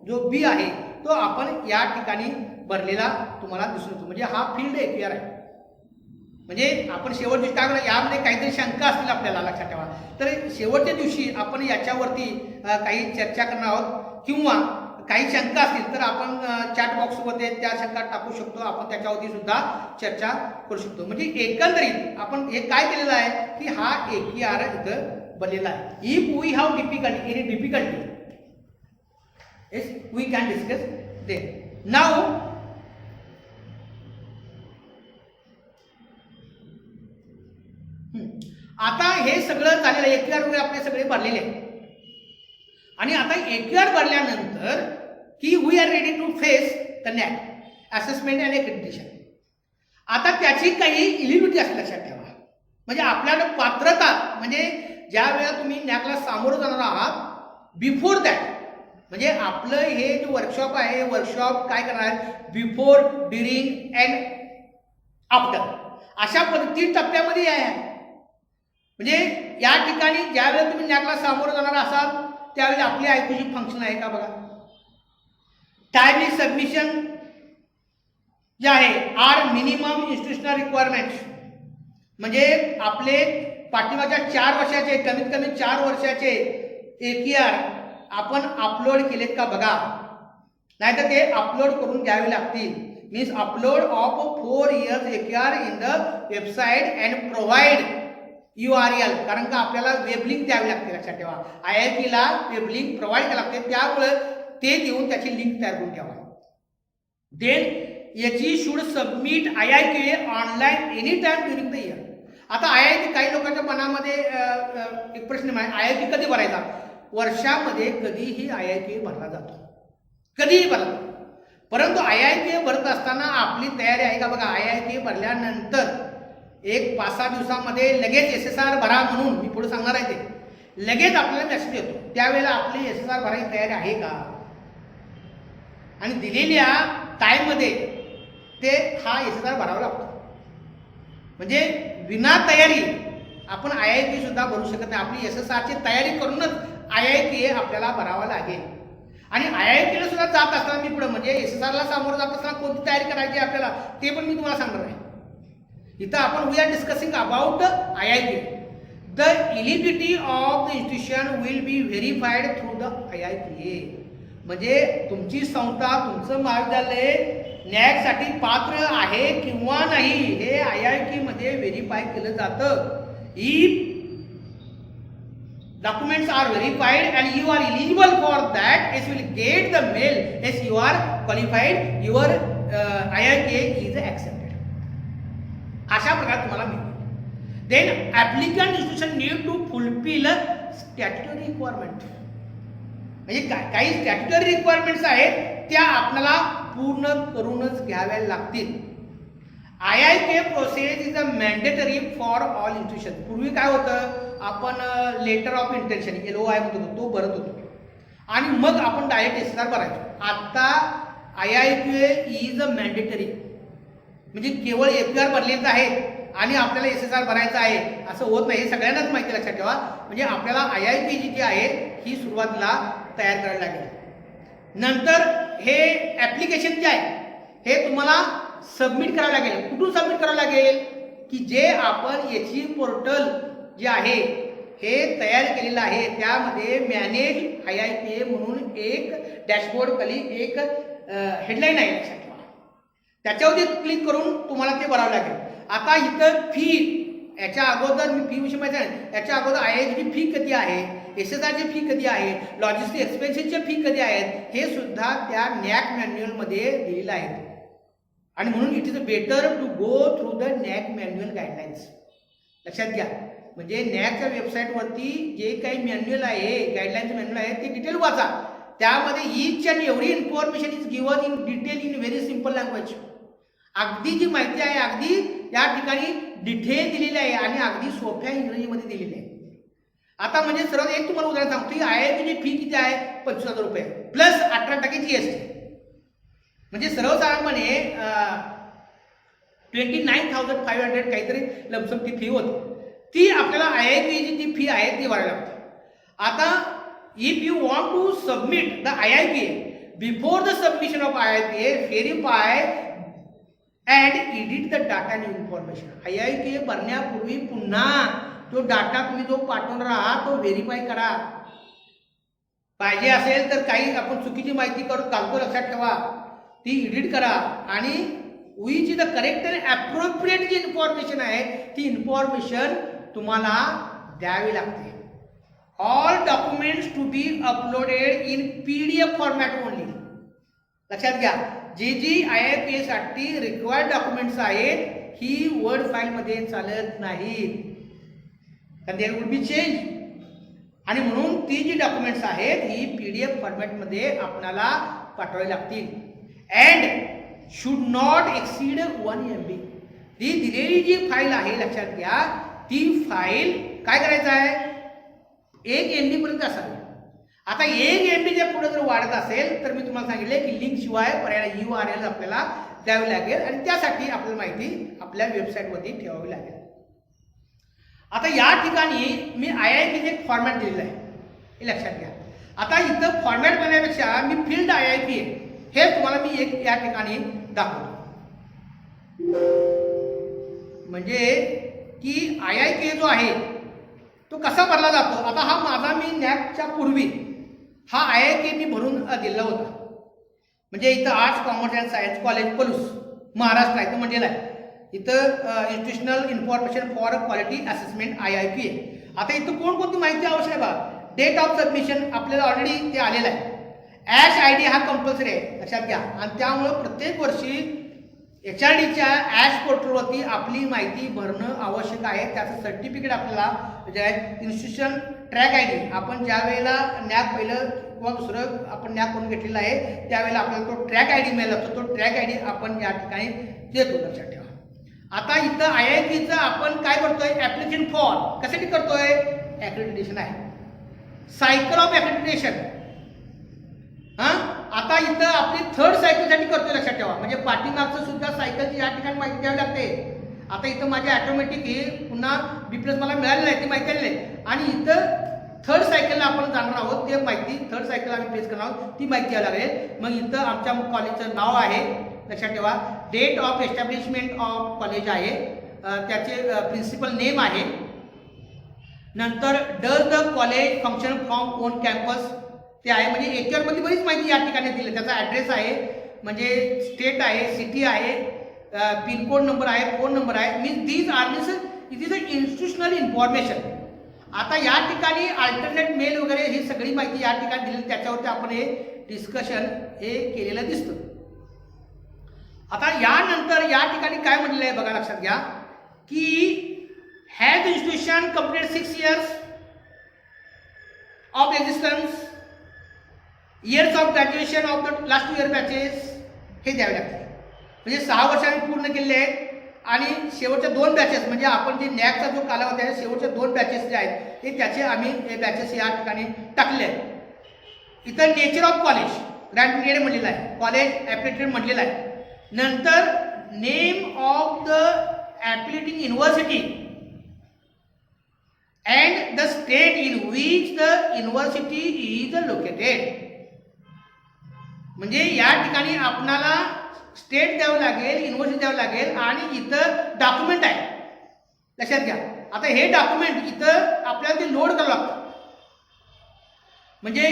जो B आहे तो आपण या ठिकाणी भरलेला तुम्हाला दिसून येतो. म्हणजे हा फील्ड AQR आहे. म्हणजे आपण शेवटची काय म्हणा यामध्ये काहीतरी शंका असतील आपल्याला, लक्षात ठेवा. तर शेवटच्या दिवशी आपण याच्यावरती काही चर्चा करणार आहोत किंवा काही शंका असतील तर आपण चॅट बॉक्समध्ये त्या शंका टाकू शकतो, आपण त्याच्यावरती सुद्धा चर्चा करू शकतो. म्हणजे एकंदरीत आपण हे काय केलेलं आहे की हा AQR इथं बनलेला आहे. If we have difficulty any difficulty yes we can discuss there. Now आता हे सगळं झालेलं आहे. AQR वगैरे आपले सगळे भरलेले आहेत. आणि आता AQR भरल्यानंतर की we are ready to face the NAC assessment and accreditation. आता त्याची काही इलिजिबिलिटी असते, लक्षात ठेवा. म्हणजे आपल्याला पात्रता म्हणजे ज्या वेळेला तुम्ही NACला सामोरं जाणार आहात बिफोर दॅट म्हणजे आपलं हे जे वर्कशॉप आहे, वर्कशॉप काय करणार आहे, बिफोर, ड्युरिंग अँड आफ्टर अशा 3 टप्प्यामध्ये आहे. म्हणजे या ठिकाणी ज्यावेळेला तुम्ही नॅकला सामोरं जाणार असाल त्यावेळी आपली IQची फंक्शन आहे का बघा. टायमली सबमिशन जे आहे आर मिनिमम इन्स्टिट्यूशनल रिक्वायरमेंट्स, म्हणजे आपले पाठीमागच्या 4 वर्षाचे कमीत कमी 4 वर्षाचे AQR आपण अपलोड केलेत का बघा, नाहीतर ते अपलोड करून घ्यावे लागतील. Means upload of 4 years AQR in the website and provide URL, कारण का आपल्याला वेब लिंक द्यावी लागते. लक्षात ठेवा, IITला वेब लिंक प्रोव्हाइड करावी लागते, त्यामुळे ते देऊन त्याची लिंक तयार करून ठेवा. देन याची should submit IITA online any time during the year. आता IIT काही लोकांच्या मनामध्ये एक प्रश्न आहे, IIT कधी भरायचा? वर्षामध्ये कधीही IITA भरला जातो, कधीही भरला. परंतु IITA भरत असताना आपली तयारी आहे का बघा. IITA भरल्यानंतर एक 5-6 दिवसामध्ये लगेच SSR भरा म्हणून मी पुढे सांगणार आहे, ते लगेच आपल्याला मेसेज येतो. त्यावेळेला आपली SSR भरायची तयारी आहे का, आणि दिलेल्या टाईममध्ये ते हा SSR भरावा लागतो. म्हणजे विना तयारी आपण IIT सुद्धा भरू शकत नाही. आपली SSRची तयारी करूनच IITA आपल्याला भरावा लागेल. आणि IITला सुद्धा जात असताना मी पुढे म्हणजे SSRला सामोरं जात असताना कोणती तयारी करायची आपल्याला ते पण मी तुम्हाला सांगणार आहे. इथं आपण we are discussing about IITA. The eligibility of the institution will be verified through the IITA. म्हणजे तुमची संस्था, तुमचं महाविद्यालय NAAC पात्र आहे किंवा नाही हे IIT मध्ये व्हेरीफाय केलं जातं. If documents are verified and you are eligible for that, as you will get the mail as you are qualified, your IITA is accepted. अशा प्रकारे तुम्हाला मिळेल. Then applicant institution need to fulfill statutory requirement. म्हणजे काही statutory requirements आहेत त्या आपल्याला पूर्ण करूनच घ्याव्या लागतील. IITA process is a mandatory for all institution. पूर्वी काय होतं, आपण लेटर ऑफ इंटेन्शन LOI म्हणतो तो भरत होतो आणि मग आपण डायरेक्ट SSR भरायचो. आता IITA इज अ मॅन्डेटरी, म्हणजे केवळ AQR भरलेच आहे आणि आपल्याला SSR भरायचं आहे असं होत नाही. हे सगळ्यांनाच माहिती, लक्षात ठेवा. म्हणजे आपल्याला IIT जी आहे ही सुरुवातीला तयार करायला लागेल. नंतर हे ॲप्लिकेशन जे आहे हे तुम्हाला सबमिट करावं लागेल. कुठून सबमिट करावं लागेल की जे आपण याची पोर्टल जे आहे हे तयार केलेलं आहे त्यामध्ये मॅनेज IITA म्हणून एक डॅशबोर्ड खाली एक हेडलाईन आहे, लक्षात ठेवा. त्याच्यावरती क्लिक करून तुम्हाला ते भरावं लागेल. आता इथं फी, याच्या अगोदर मी फी विषयी माहिती आहे, याच्या अगोदर IITची फी किती आहे, SSRची फी कधी आहे, लॉजिस्टिक एक्सपेन्सेसची फी कधी आहेत, हे सुद्धा त्या NAAC मॅन्युअलमध्ये दिलेलं आहे. आणि म्हणून it is better to go through the NAAC manual guidelines. लक्षात घ्या, म्हणजे NAACच्या वेबसाईटवरती जे काही मॅन्युअल आहे, गाईडलाईन्स मॅन्युअल आहे ते डिटेल वाचा. त्यामध्ये each and every information is given in detail in very simple language. अगदी जी माहिती आहे अगदी या ठिकाणी डिटेल दिलेली आहे आणि अगदी सोप्या इंग्रजीमध्ये दिलेली आहे. आता म्हणजे सर्वात एक तुम्हाला उदाहरण सांगतो की IITची फी किती आहे, 25,000 रुपये प्लस 18% GST. म्हणजे सर्वसाधारणपणे 29,500 काहीतरी लमसम ती फी होती. ती आपल्याला IITची जी फी आहे ती भरायला लागते. आता if you want to submit the IITA before the submission of IITA verify and edit the data new information. IITA भरण्यापूर्वी पुन्हा तो डाटा तुम्ही जो पाठवणार आहात तो व्हेरीफाय करा. पाहिजे असेल तर काही आपण चुकीची माहिती करून घालतो, लक्षात ठेवा, ती एडिट करा आणि which is the correct and appropriate जी इन्फॉर्मेशन आहे ती इन्फॉर्मेशन तुम्हाला द्यावी लागते. All documents to be uploaded in PDF format only. लक्षात घ्या, जी IITA साठी रिक्वायर्ड डॉक्युमेंट्स आहेत ही वर्ड फाईलमध्ये चालत नाहीत, कारण देअर वुड बी चेंज. आणि म्हणून ती जी डॉक्युमेंट्स आहेत ही PDF फॉर्मॅटमध्ये आपल्याला पाठवावी लागतील. And should not exceed 1 MB. ती दिलेली जी फाईल आहे, लक्षात घ्या, ती फाईल काय करायचं आहे 1 MB पर्यंत असावी. आता 1 MB जे पुढे जर वाढत असेल तर मी तुम्हाला सांगितले की लिंक शिवाय पर्याय URL आपल्याला द्यावी लागेल आणि त्यासाठी आपल्याला माहिती आपल्या वेबसाईटवरती ठेवावी लागेल. आता या ठिकाणी मी IIP एक फॉर्मॅट दिलेला आहे, हे लक्षात घ्या. आता इथं फॉर्मॅट बनवण्यापेक्षा मी फील्ड IIP हे तुम्हाला मी एक या ठिकाणी दाखवतो. म्हणजे की IIP जो आहे तो कसा भरला जातो. आता हा माझा मी नॅकच्या पूर्वी हा IIP मी भरून दिला होता. म्हणजे इथं arts commerce and science college Palus Maharashtra आहे, तो म्हणलेला आहे. इथं institutional information for quality assessment IIP आहे. आता इथं कोणकोणती माहिती आवश्यक आहे बा. डेट ऑफ सबमिशन आपल्याला ऑलरेडी ते आलेलं आहे. ॲश ID हा कंपल्सरी आहे, लक्षात घ्या. आणि त्यामुळं प्रत्येक वर्षी HRDच्या ॲश पोर्टलवरती आपली माहिती भरणं आवश्यक आहे. त्याचं सर्टिफिकेट आपल्याला जे आहे इन्स्टिट्यूशन ट्रॅक ID आपण ज्या वेळेला नॅक पहिलं किंवा दुसरं आपण नॅक करून घेतलेलं आहे त्यावेळेला आपल्याला तो ट्रॅक ID मिळाला असतो. तो ट्रॅक ID आपण या ठिकाणी देतो, लक्षात ठेवा. आता इथं IIPचं आपण काय करतोय, ॲप्लिकेशन फॉर्म कशासाठी करतोय, ॲक्रेडिटेशन आहे, सायकल ऑफ ॲक्रेडिटेशन. आता इथं आपली थर्ड सायकलसाठी करतोय, लक्षात ठेवा. म्हणजे पाठीमागचं सुद्धा सायकलची या ठिकाणी माहिती द्यावी लागते. आता इथं माझ्या ऑटोमॅटिक हे पुन्हा B+ मला मिळालेलं आहे, ती माहिती आलेली आहे. आणि इथं थर्ड सायकलला आपण जाणार आहोत, ते माहिती थर्ड सायकल आम्ही प्लेस करणार आहोत, ती माहिती द्यावी लागेल. मग इथं आमच्या कॉलेजचं नाव आहे, लक्षात ठेवा. Date of establishment of college आहे, त्याचे प्रिन्सिपल नेम आहे. नंतर does the college function from own campus ते आहे. म्हणजे याच्यावरती बरीच माहिती या ठिकाणी दिली. त्याचा ॲड्रेस आहे, म्हणजे स्टेट आहे, सिटी आहे, पिनकोड नंबर आहे, फोन नंबर आहे. Means these are means it is a institutional information. आता या ठिकाणी अल्टरनेट मेल वगैरे ही सगळी माहिती या ठिकाणी दिली, त्याच्यावरती आपण हे डिस्कशन हे केलेलं दिसतं. आता यानंतर या ठिकाणी काय म्हटलेलं आहे बघा, लक्षात घ्या की has institution complete 6 years of existence, years of graduation of the last 2 year batches हे द्यावे लागते. म्हणजे 6 वर्ष आम्ही पूर्ण केलेले आहेत आणि शेवटच्या 2 बॅचेस म्हणजे आपण जे नॅकचा जो कालावधी आहे शेवटच्या 2 बॅचेस जे आहेत ते त्याचे आम्ही हे बॅचेस या ठिकाणी टाकले आहेत. इथं nature of college grant period म्हणलेलं आहे, कॉलेज ॲप्लिकेटेड म्हणलेलं आहे. नंतर name of the affiliating university and the state in which the university is located. म्हणजे या ठिकाणी आपणाला स्टेट द्यावं लागेल, युनिव्हर्सिटी द्यावं लागेल आणि इथं डॉक्युमेंट आहे, लक्षात घ्या. आता हे डॉक्युमेंट इथं आपल्याला ते लोड करावं लागतं. म्हणजे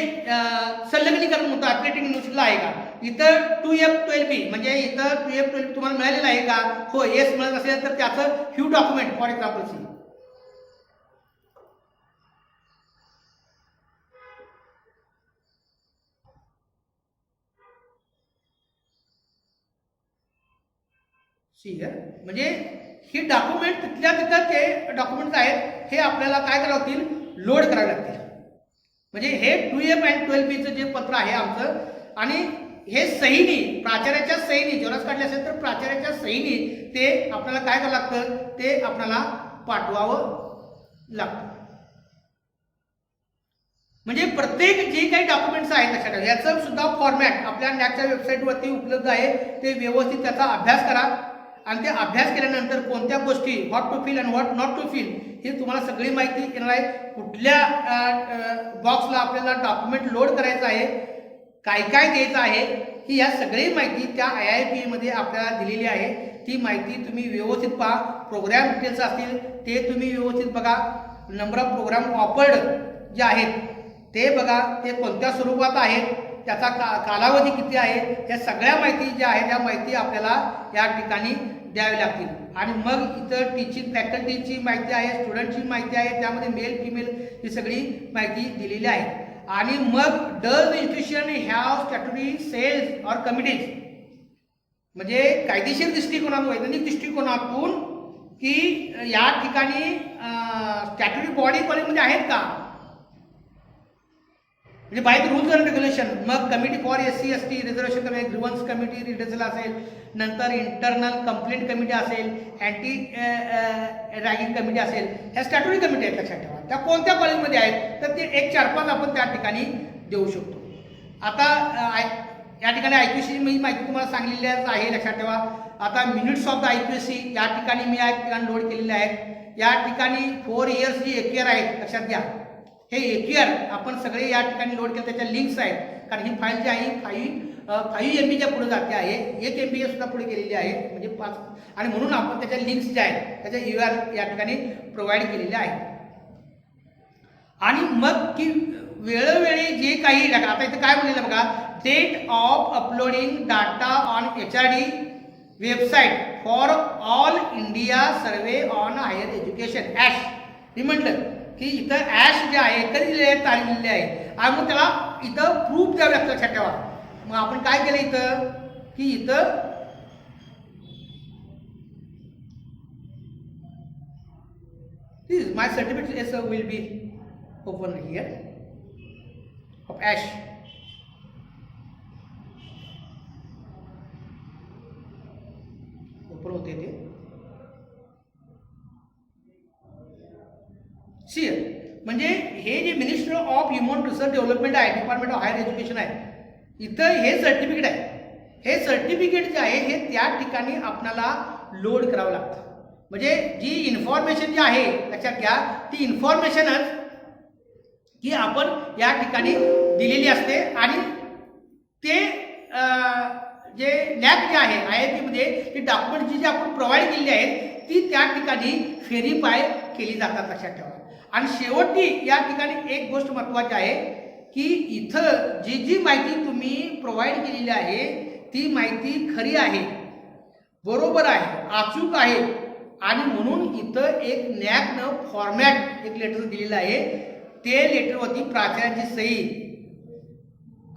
संलग्नीकरण होतं ॲप्लिकेटिंग युनिव्हर्सिटीला आहे का, इथं 2F12B म्हणजे इथं 2F12B तुम्हाला मिळालेलं आहे का, हो येस मिळत असेल तर त्याचं फ्यू डॉक्युमेंट फॉर एक्झाम्पल म्हणजे हे डॉक्युमेंट तिथल्या तिथं ते डॉक्युमेंट्स आहेत हे आपल्याला काय करावं लागतील, लोड करावे लागतील. म्हणजे हे 2F and 12Bचं जे पत्र आहे आमचं आणि हे सहीनी प्राचार्याच्या सहीनी जोरास काढले असेल तर प्राचार्याच्या सहीनी ते आपल्याला काय करावं लागतं, ते आपल्याला पाठवावं लागतं. म्हणजे प्रत्येक जे काही डॉक्युमेंट्स आहेत लक्षात ठेवा, याचं सुद्धा फॉर्मॅट आपल्या नॅकच्या वेबसाईटवरती उपलब्ध आहे. ते व्यवस्थित त्याचा अभ्यास करा आणि ते अभ्यास केल्यानंतर कोणत्या गोष्टी what to fill and what not to fill हे तुम्हाला सगळी माहिती येणार आहे. कुठल्या बॉक्सला आपल्याला डॉक्युमेंट लोड करायचं आहे, काय काय द्यायचं आहे, ही या सगळी माहिती त्या IIP मध्ये आपल्याला दिलेली आहे. ती माहिती तुम्ही व्यवस्थित पहा. प्रोग्राम डिटेल्स असतील ते तुम्ही व्यवस्थित बघा. नंबर ऑफ प्रोग्राम ऑफर्ड जे आहेत ते बघा, ते कोणत्या स्वरूपात आहेत, त्याचा कालावधी किती आहे, या सगळ्या माहिती ज्या आहेत त्या माहिती आपल्याला या ठिकाणी द्यावी लागतील. आणि मग इथं टीचिंग फॅकल्टीची माहिती आहे, स्टुडंटची माहिती आहे, त्यामध्ये मेल फिमेल ही सगळी माहिती दिलेली आहे. आणि मग does institution have statutory cells or committees म्हणजे कायदेशीर दृष्टिकोनातून वैधानिक दृष्टिकोनातून की या ठिकाणी स्टॅट्युटरी बॉडी कॉलेजमध्ये आहेत का, म्हणजे by the rules and regulation. मग committee for SC ST reservation committee, grievance committee redressal असेल, नंतर इंटरनल कंप्लेंट कमिटी असेल, अँटी रॅगिंग कमिटी असेल, ह्या स्टॅट्युटरी कमिटी आहेत लक्षात ठेवा. त्या कोणत्या कॉलेजमध्ये आहेत तर ते 1-4-5 आपण त्या ठिकाणी देऊ शकतो. आता या ठिकाणी IQC मी माहिती तुम्हाला सांगलेली आहे लक्षात ठेवा. आता मिनिट्स ऑफ द IQC या ठिकाणी मी या ठिकाणी लोड केलेले आहेत. या ठिकाणी 4 इयर्स जी AQR आहेत लक्षात घ्या. हे AQR आपण सगळे या ठिकाणी लोड केलं, त्याच्या लिंक्स आहेत. कारण ही फाईल जी आहे 5 MBच्या पुढे जाते आहे, 1 MB सुद्धा पुढे केलेली आहे, म्हणजे 5. आणि म्हणून आपण त्याच्या लिंक्स ज्या आहेत त्याच्या URL या ठिकाणी प्रोव्हाइड केलेले आहेत. आणि मग की वेळोवेळी जे काही आता इथं काय म्हणलेलं बघा, date of uploading data on HRD website for all India survey on higher education AISHE. मी म्हटलं की इथं ॲश जे आहे कधी दिलेले आहे, तारीख दिलेली आहे. आणि मग त्याला इथं प्रूफ द्यावं लागतं लक्षात ठेवा. मग आपण काय केलं इथं की इथं my certificate will be open here of AISHE. Open होते ते सी. म्हणजे हे जे minister of human resource development आहे, डिपार्टमेंट ऑफ हायर एज्युकेशन आहे, इथं हे सर्टिफिकेट आहे. हे सर्टिफिकेट जे आहे हे त्या ठिकाणी आपल्याला लोड करावं लागतं. म्हणजे जी इन्फॉर्मेशन जी आहे लक्षात घ्या, ती इन्फॉर्मेशनच की आपण या ठिकाणी दिलेली असते. आणि ते जे नॅक जे आहे IIT मध्ये ती डॉक्युमेंट जी आपण प्रोव्हाइड केलेली आहेत ती त्या ठिकाणी व्हेरीफाय केली जातात लक्षात ठेवा. आणि शेवटी या ठिकाणी एक गोष्ट महत्त्वाची आहे की इथं जी जी माहिती तुम्ही प्रोव्हाइड केलेली आहे ती माहिती खरी आहे, बरोबर आहे, अचूक आहे. आणि म्हणून इथं एक नॅकनं फॉर्मॅट एक लेटर दिलेलं आहे. ते लेटरवरती प्राचार्याची सही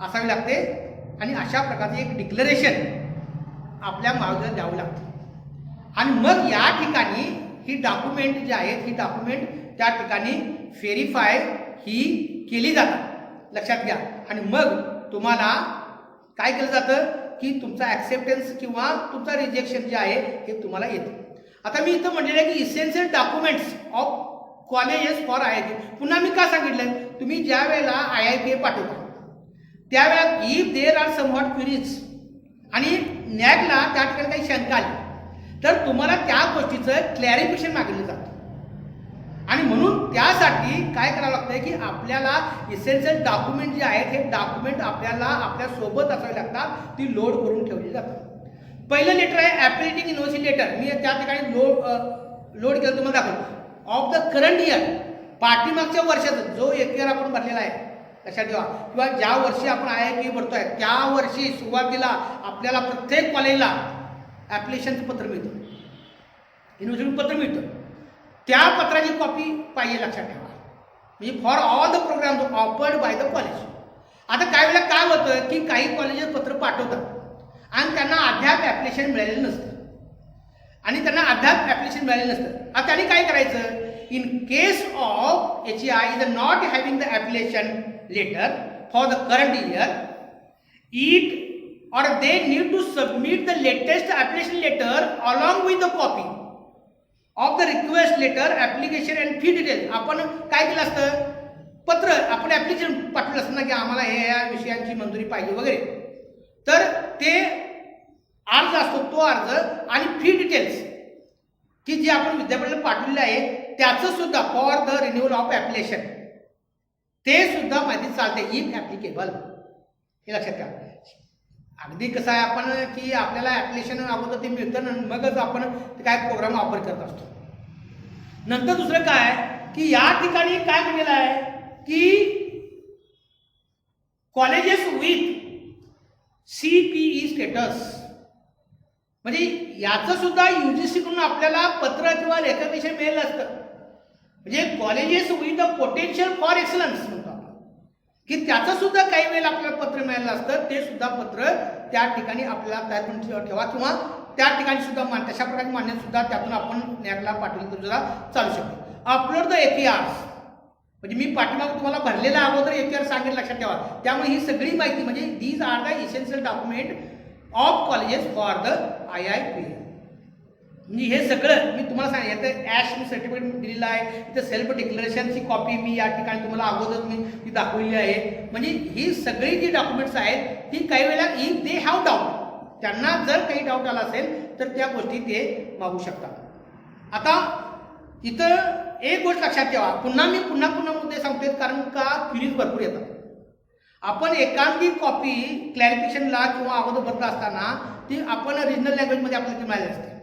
असावी लागते. आणि अशा प्रकारचे एक डिक्लेरेशन आपल्या महाविद्यालयात द्यावं लागतं. आणि मग या ठिकाणी ही डॉक्युमेंट जी आहेत ही डॉक्युमेंट त्या ठिकाणी व्हेरीफाय ही केली जातात लक्षात घ्या. आणि मग तुम्हाला काय केलं जातं की तुमचा ॲक्सेप्टन्स किंवा तुमचा रिजेक्शन जे आहे हे तुम्हाला येतं. आता मी इथं म्हटलेलं आहे की essential documents of colleges for IIT. पुन्हा मी काय सांगितलं, तुम्ही ज्या वेळेला IITA पाठवता त्यावेळेला इफ देर आर समव्हॉट क्वेरीज आणि नॅकला त्या ठिकाणी काही शंका आली तर तुम्हाला त्या गोष्टीचं क्लॅरिफिकेशन मागितलं जातं. आणि म्हणून त्यासाठी काय करावं लागतं की आपल्याला इसेन्शियल डॉक्युमेंट जे आहेत हे डॉक्युमेंट आपल्याला आपल्या सोबत असावे लागतात, ती लोड करून ठेवली जातात. पहिलं लेटर आहे ॲप्लिकेटिंग युनिव्हर्सिटी लेटर. मी त्या ठिकाणी लोड केलं तुम्हाला दाखवतो. ऑफ द करंट इयर, पाठीमागच्या वर्षाचं जो AQR आपण भरलेला आहे लक्षात ठेवा, किंवा ज्या वर्षी आपण IIT भरतोय त्या वर्षी सुरुवातीला आपल्याला प्रत्येक कॉलेजला ॲप्लिकेशनचं पत्र मिळतं, युनिव्हर्सिटी पत्र मिळतं. त्या पत्राची कॉपी पाहिजे लक्षात ठेवा. म्हणजे for all the program offered by the college. आता काही वेळेला काय होतं की काही कॉलेजेस पत्र पाठवतात आणि त्यांना अद्याप ॲप्लिकेशन मिळालेलं नसतं आता त्यांनी काय करायचं, in case of HEI is not having the application letter for the current year, it or they need to submit the latest application letter along with the copy of the request letter, application and fee details. आपण काय केलं असतं, पत्र आपण application पाठवलं असतं ना की आम्हाला या विषयांची मंजुरी पाहिजे वगैरे, तर ते अर्ज असतो तो अर्ज आणि फी डिटेल्स की जे आपण विद्यापीठाला पाठवलेलं आहे त्याचं सुद्धा for the renewal of application ते सुद्धा माहिती चालते इफ ॲप्लिकेबल. हे लक्षात घ्या. अगदी कसं आहे आपण की आपल्याला ॲप्लिकेशन अगोदर ते मिळतं मगच आपण काय प्रोग्राम ऑफर करत असतो. नंतर दुसरं काय की या ठिकाणी काय म्हणलेलं आहे की कॉलेजेस विथ CPE स्टेटस, म्हणजे याचं सुद्धा UGC कडून आपल्याला पत्र किंवा रेकमेंडेशन मिळेल असतं. म्हणजे colleges with the potential for excellence म्हणतो आपण की त्याचं सुद्धा काही वेळेला आपल्याला पत्र मिळालं असतं. ते सुद्धा पत्र त्या ठिकाणी आपल्याला तयार करून ठेवा किंवा त्या ठिकाणी सुद्धा तशा प्रकारे मान्य सुद्धा त्यातून आपण नॅकला पाठवलं तर सुद्धा चालू शकतो. अपलोड द APRs म्हणजे मी पाठीमाग तुम्हाला भरलेला अगोदर याच्यावर सांगितलं, लक्षात ठेवा. त्यामुळे ही सगळी माहिती म्हणजे these are the essential document of colleges for the IIPA. म्हणजे हे सगळं मी तुम्हाला सांगितलं. इथं ॲश सर्टिफिकेट दिलेलं आहे, इथं सेल्फ डिक्लेरेशनची कॉपी मी या ठिकाणी तुम्हाला अगोदर मी ती दाखवलेली आहे. म्हणजे ही सगळी जी डॉक्युमेंट्स आहेत ती काही वेळेला इफ दे हॅव डाऊट, त्यांना जर काही डाऊट आला असेल तर त्या गोष्टी ते मागू शकतात. आता इथं एक गोष्ट लक्षात ठेवा, पुन्हा मुद्दे सांगतोय कारण का क्वेरीज भरपूर येतात. आपण एखादी कॉपी क्लॅरिफिकेशनला किंवा अगोदर भरत असताना ती आपण रिजनल लँग्वेजमध्ये आपल्याला ती मिळाली असते.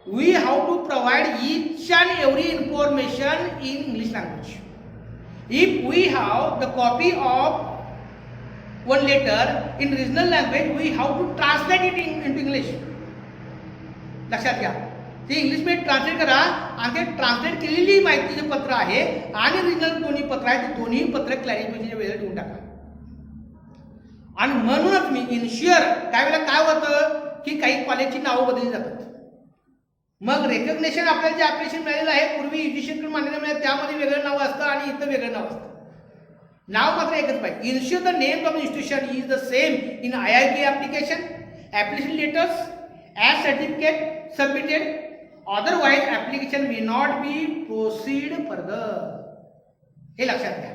We have to provide each and every information in English language. If we have the copy of one letter in regional language, we have to translate it into English. लक्षात घ्या, ते इंग्लिशमध्ये ट्रान्सलेट करा आणि ते ट्रान्सलेट केलेली माहिती जे पत्र आहे आणि रिजनल दोन्ही पत्र आहे ते दोन्ही पत्र क्लॅरिफिकेशनच्या वेळेला देऊन टाका. आणि म्हणूनच मी इन्श्युअर त्यावेळेला काय होतं की काही कॉलेजची नावं बदलली जातात. मग रेकग्नेशन आपल्याला जे ॲप्लिकेशन मिळालेलं आहे पूर्वी एज्युकेशन मान्यता मिळाली त्यामध्ये वेगळं नाव असतं आणि इथं वेगळं नाव असतं. नाव मात्र एकच पाहिजे. Ensure the name of institution is the same in IIPA application, application letters, as certificate submitted. Otherwise application may not be proceed further. हे लक्षात घ्या.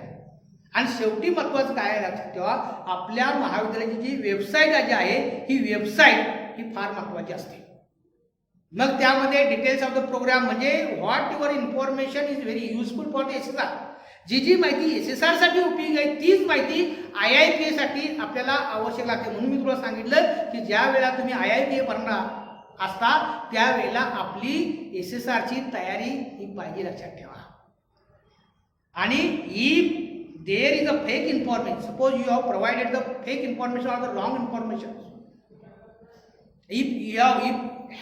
आणि शेवटी महत्त्वाचं काय आहे लक्षात ठेवा, आपल्या महाविद्यालयाची जी वेबसाईट जी आहे ही वेबसाईट ही फार महत्त्वाची असते. मग त्यामध्ये डिटेल्स ऑफ द प्रोग्राम म्हणजे what your information is very useful for the SSR. जी माहिती SSR साठी उपयोगी आहे तीच माहिती IIPA साठी आपल्याला आवश्यक लागते. म्हणून मी तुला सांगितलं की ज्या वेळेला तुम्ही IIPA भरणार असता त्यावेळेला आपली SSRची तयारी ही पाहिजे, लक्षात ठेवा. आणि if there is a fake information, suppose you have provided the fake information or the wrong information, if you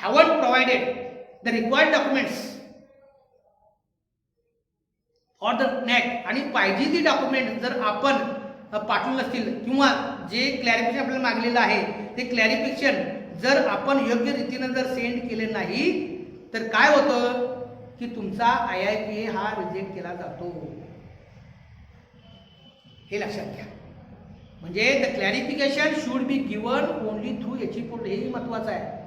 haven't provided the required documents for the NET आणि पाहिजे ती डॉक्युमेंट जर आपण पाठवून नसतील किंवा जे क्लॅरिफिकेशन आपल्याला मागलेलं आहे ते क्लॅरिफिकेशन जर आपण योग्य रीतीनं जर सेंड केले नाही तर काय होतं की तुमचा IIPA हा रिजेक्ट केला जातो. हे लक्षात घ्या. म्हणजे the clarification should be given only through एची पोर्टल. हे महत्त्वाचं आहे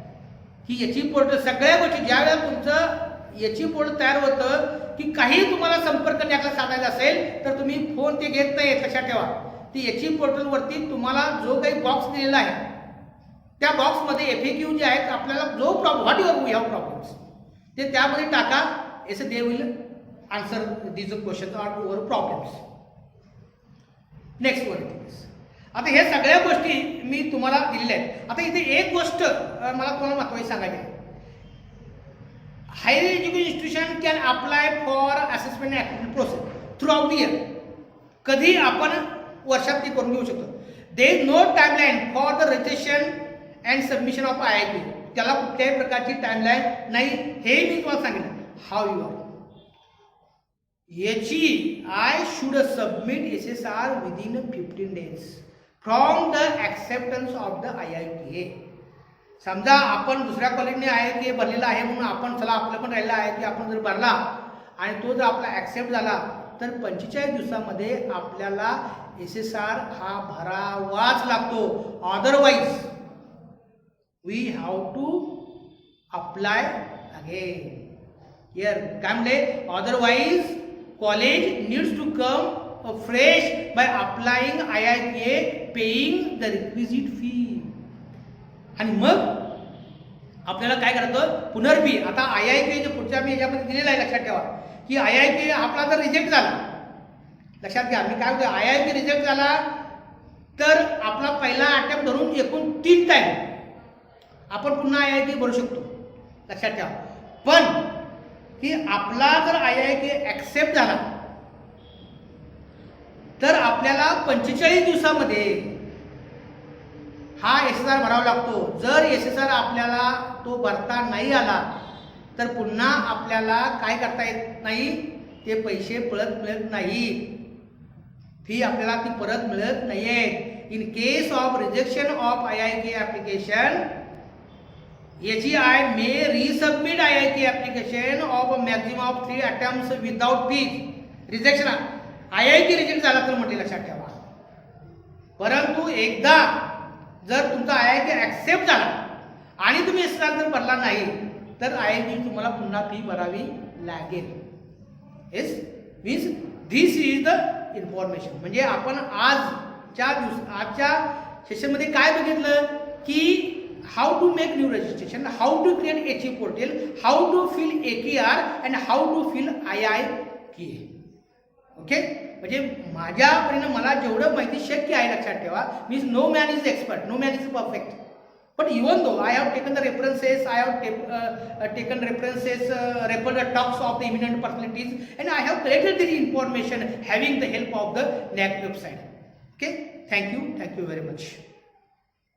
की एची पोर्टल सगळ्या गोष्टी ज्या वेळेला तुमचं एची पोर्टल तयार होतं की काही तुम्हाला संपर्क साधायचा असेल तर तुम्ही फोन ते घेत नाही, लक्षात ठेवा. ती एची पोर्टलवरती तुम्हाला जो काही बॉक्स दिलेला आहे त्या बॉक्समध्ये FAQ जे आहेत आपल्याला जो problem what your we have problems ते त्यामध्ये टाका. As they will answer these question or your problems. Next one. आता हे सगळ्या गोष्टी मी तुम्हाला दिलेल्या आहेत. आता इथे एक गोष्ट मला तुम्हाला महत्त्वाची सांगायची आहे. Higher education institution can apply for assessment activity process throughout the year. कधी आपण वर्षात ती करून घेऊ शकतो. There is no timeline for the registration and submission of IIPA. त्याला कुठल्याही प्रकारची टाइमलाईन नाही. हे मी तुम्हाला सांगितलं. How you are HEI should submit SSR within 15 days from the acceptance of the IIPA. समजा आपण दुसऱ्या कॉलेजने IIPA भरलेला आहे म्हणून आपण चला आपलं पण राहिलं आहे की आपण जर भरला आणि तो जर आपला ॲक्सेप्ट झाला तर 45 दिवसामध्ये आपल्याला SSR हा भरावाच लागतो. Otherwise we have to apply again. Here काय म्हणले, otherwise college needs to come fresh by applying IIPA, paying the requisite fee. आणि मग आपल्याला काय करायचं पुनर्फी. आता IIPA जे पुढच्या मी याच्यामध्ये दिलेलं आहे लक्षात ठेवा की IIPA आपला जर रिजेक्ट झाला, लक्षात घ्या मी काय होतं IIPA रिजेक्ट झाला तर आपला पहिला अटेम्प्ट धरून एकूण 3 टाइम आपण पुन्हा IIPA भरू शकतो, लक्षात ठेवा. पण की आपला जर IIPA ॲक्सेप्ट झाला तर आपल्याला 45 दिवसामध्ये हा SSR भरावा लागतो. जर SSR आपल्याला तो भरता नाही आला तर पुन्हा आपल्याला काय करता येत नाही, ते पैसे परत मिळत नाही. फी आपल्याला ती परत मिळत नाही आहे. In case of rejection of IIPA application HEI may resubmit IIPA application of a maximum of 3 attempts without fees. Rejection IIT reject झाला तर म्हटले लक्षात ठेवा. परंतु एकदा जर तुमचा IIT ॲक्सेप्ट झाला आणि तुम्ही एक्स्ट्रा जर भरला नाही तर IIT तुम्हाला पुन्हा फी भरावी लागेल. Yes means this is the information. म्हणजे आपण आजच्या सेशनमध्ये काय बघितलं की how to make new registration, how to create HE portal, how to fill AKR and how to fill IITA. Okay, म्हणजे माझ्यापर्यंत मला जेवढं माहिती शक्य आहे लक्षात ठेवा. Means no man is expert, no man is perfect. But even though I have taken the references, I have taken references, referred the talks of the eminent personalities, and I have collected the information having the help of the NAAC website. Okay, thank you very much.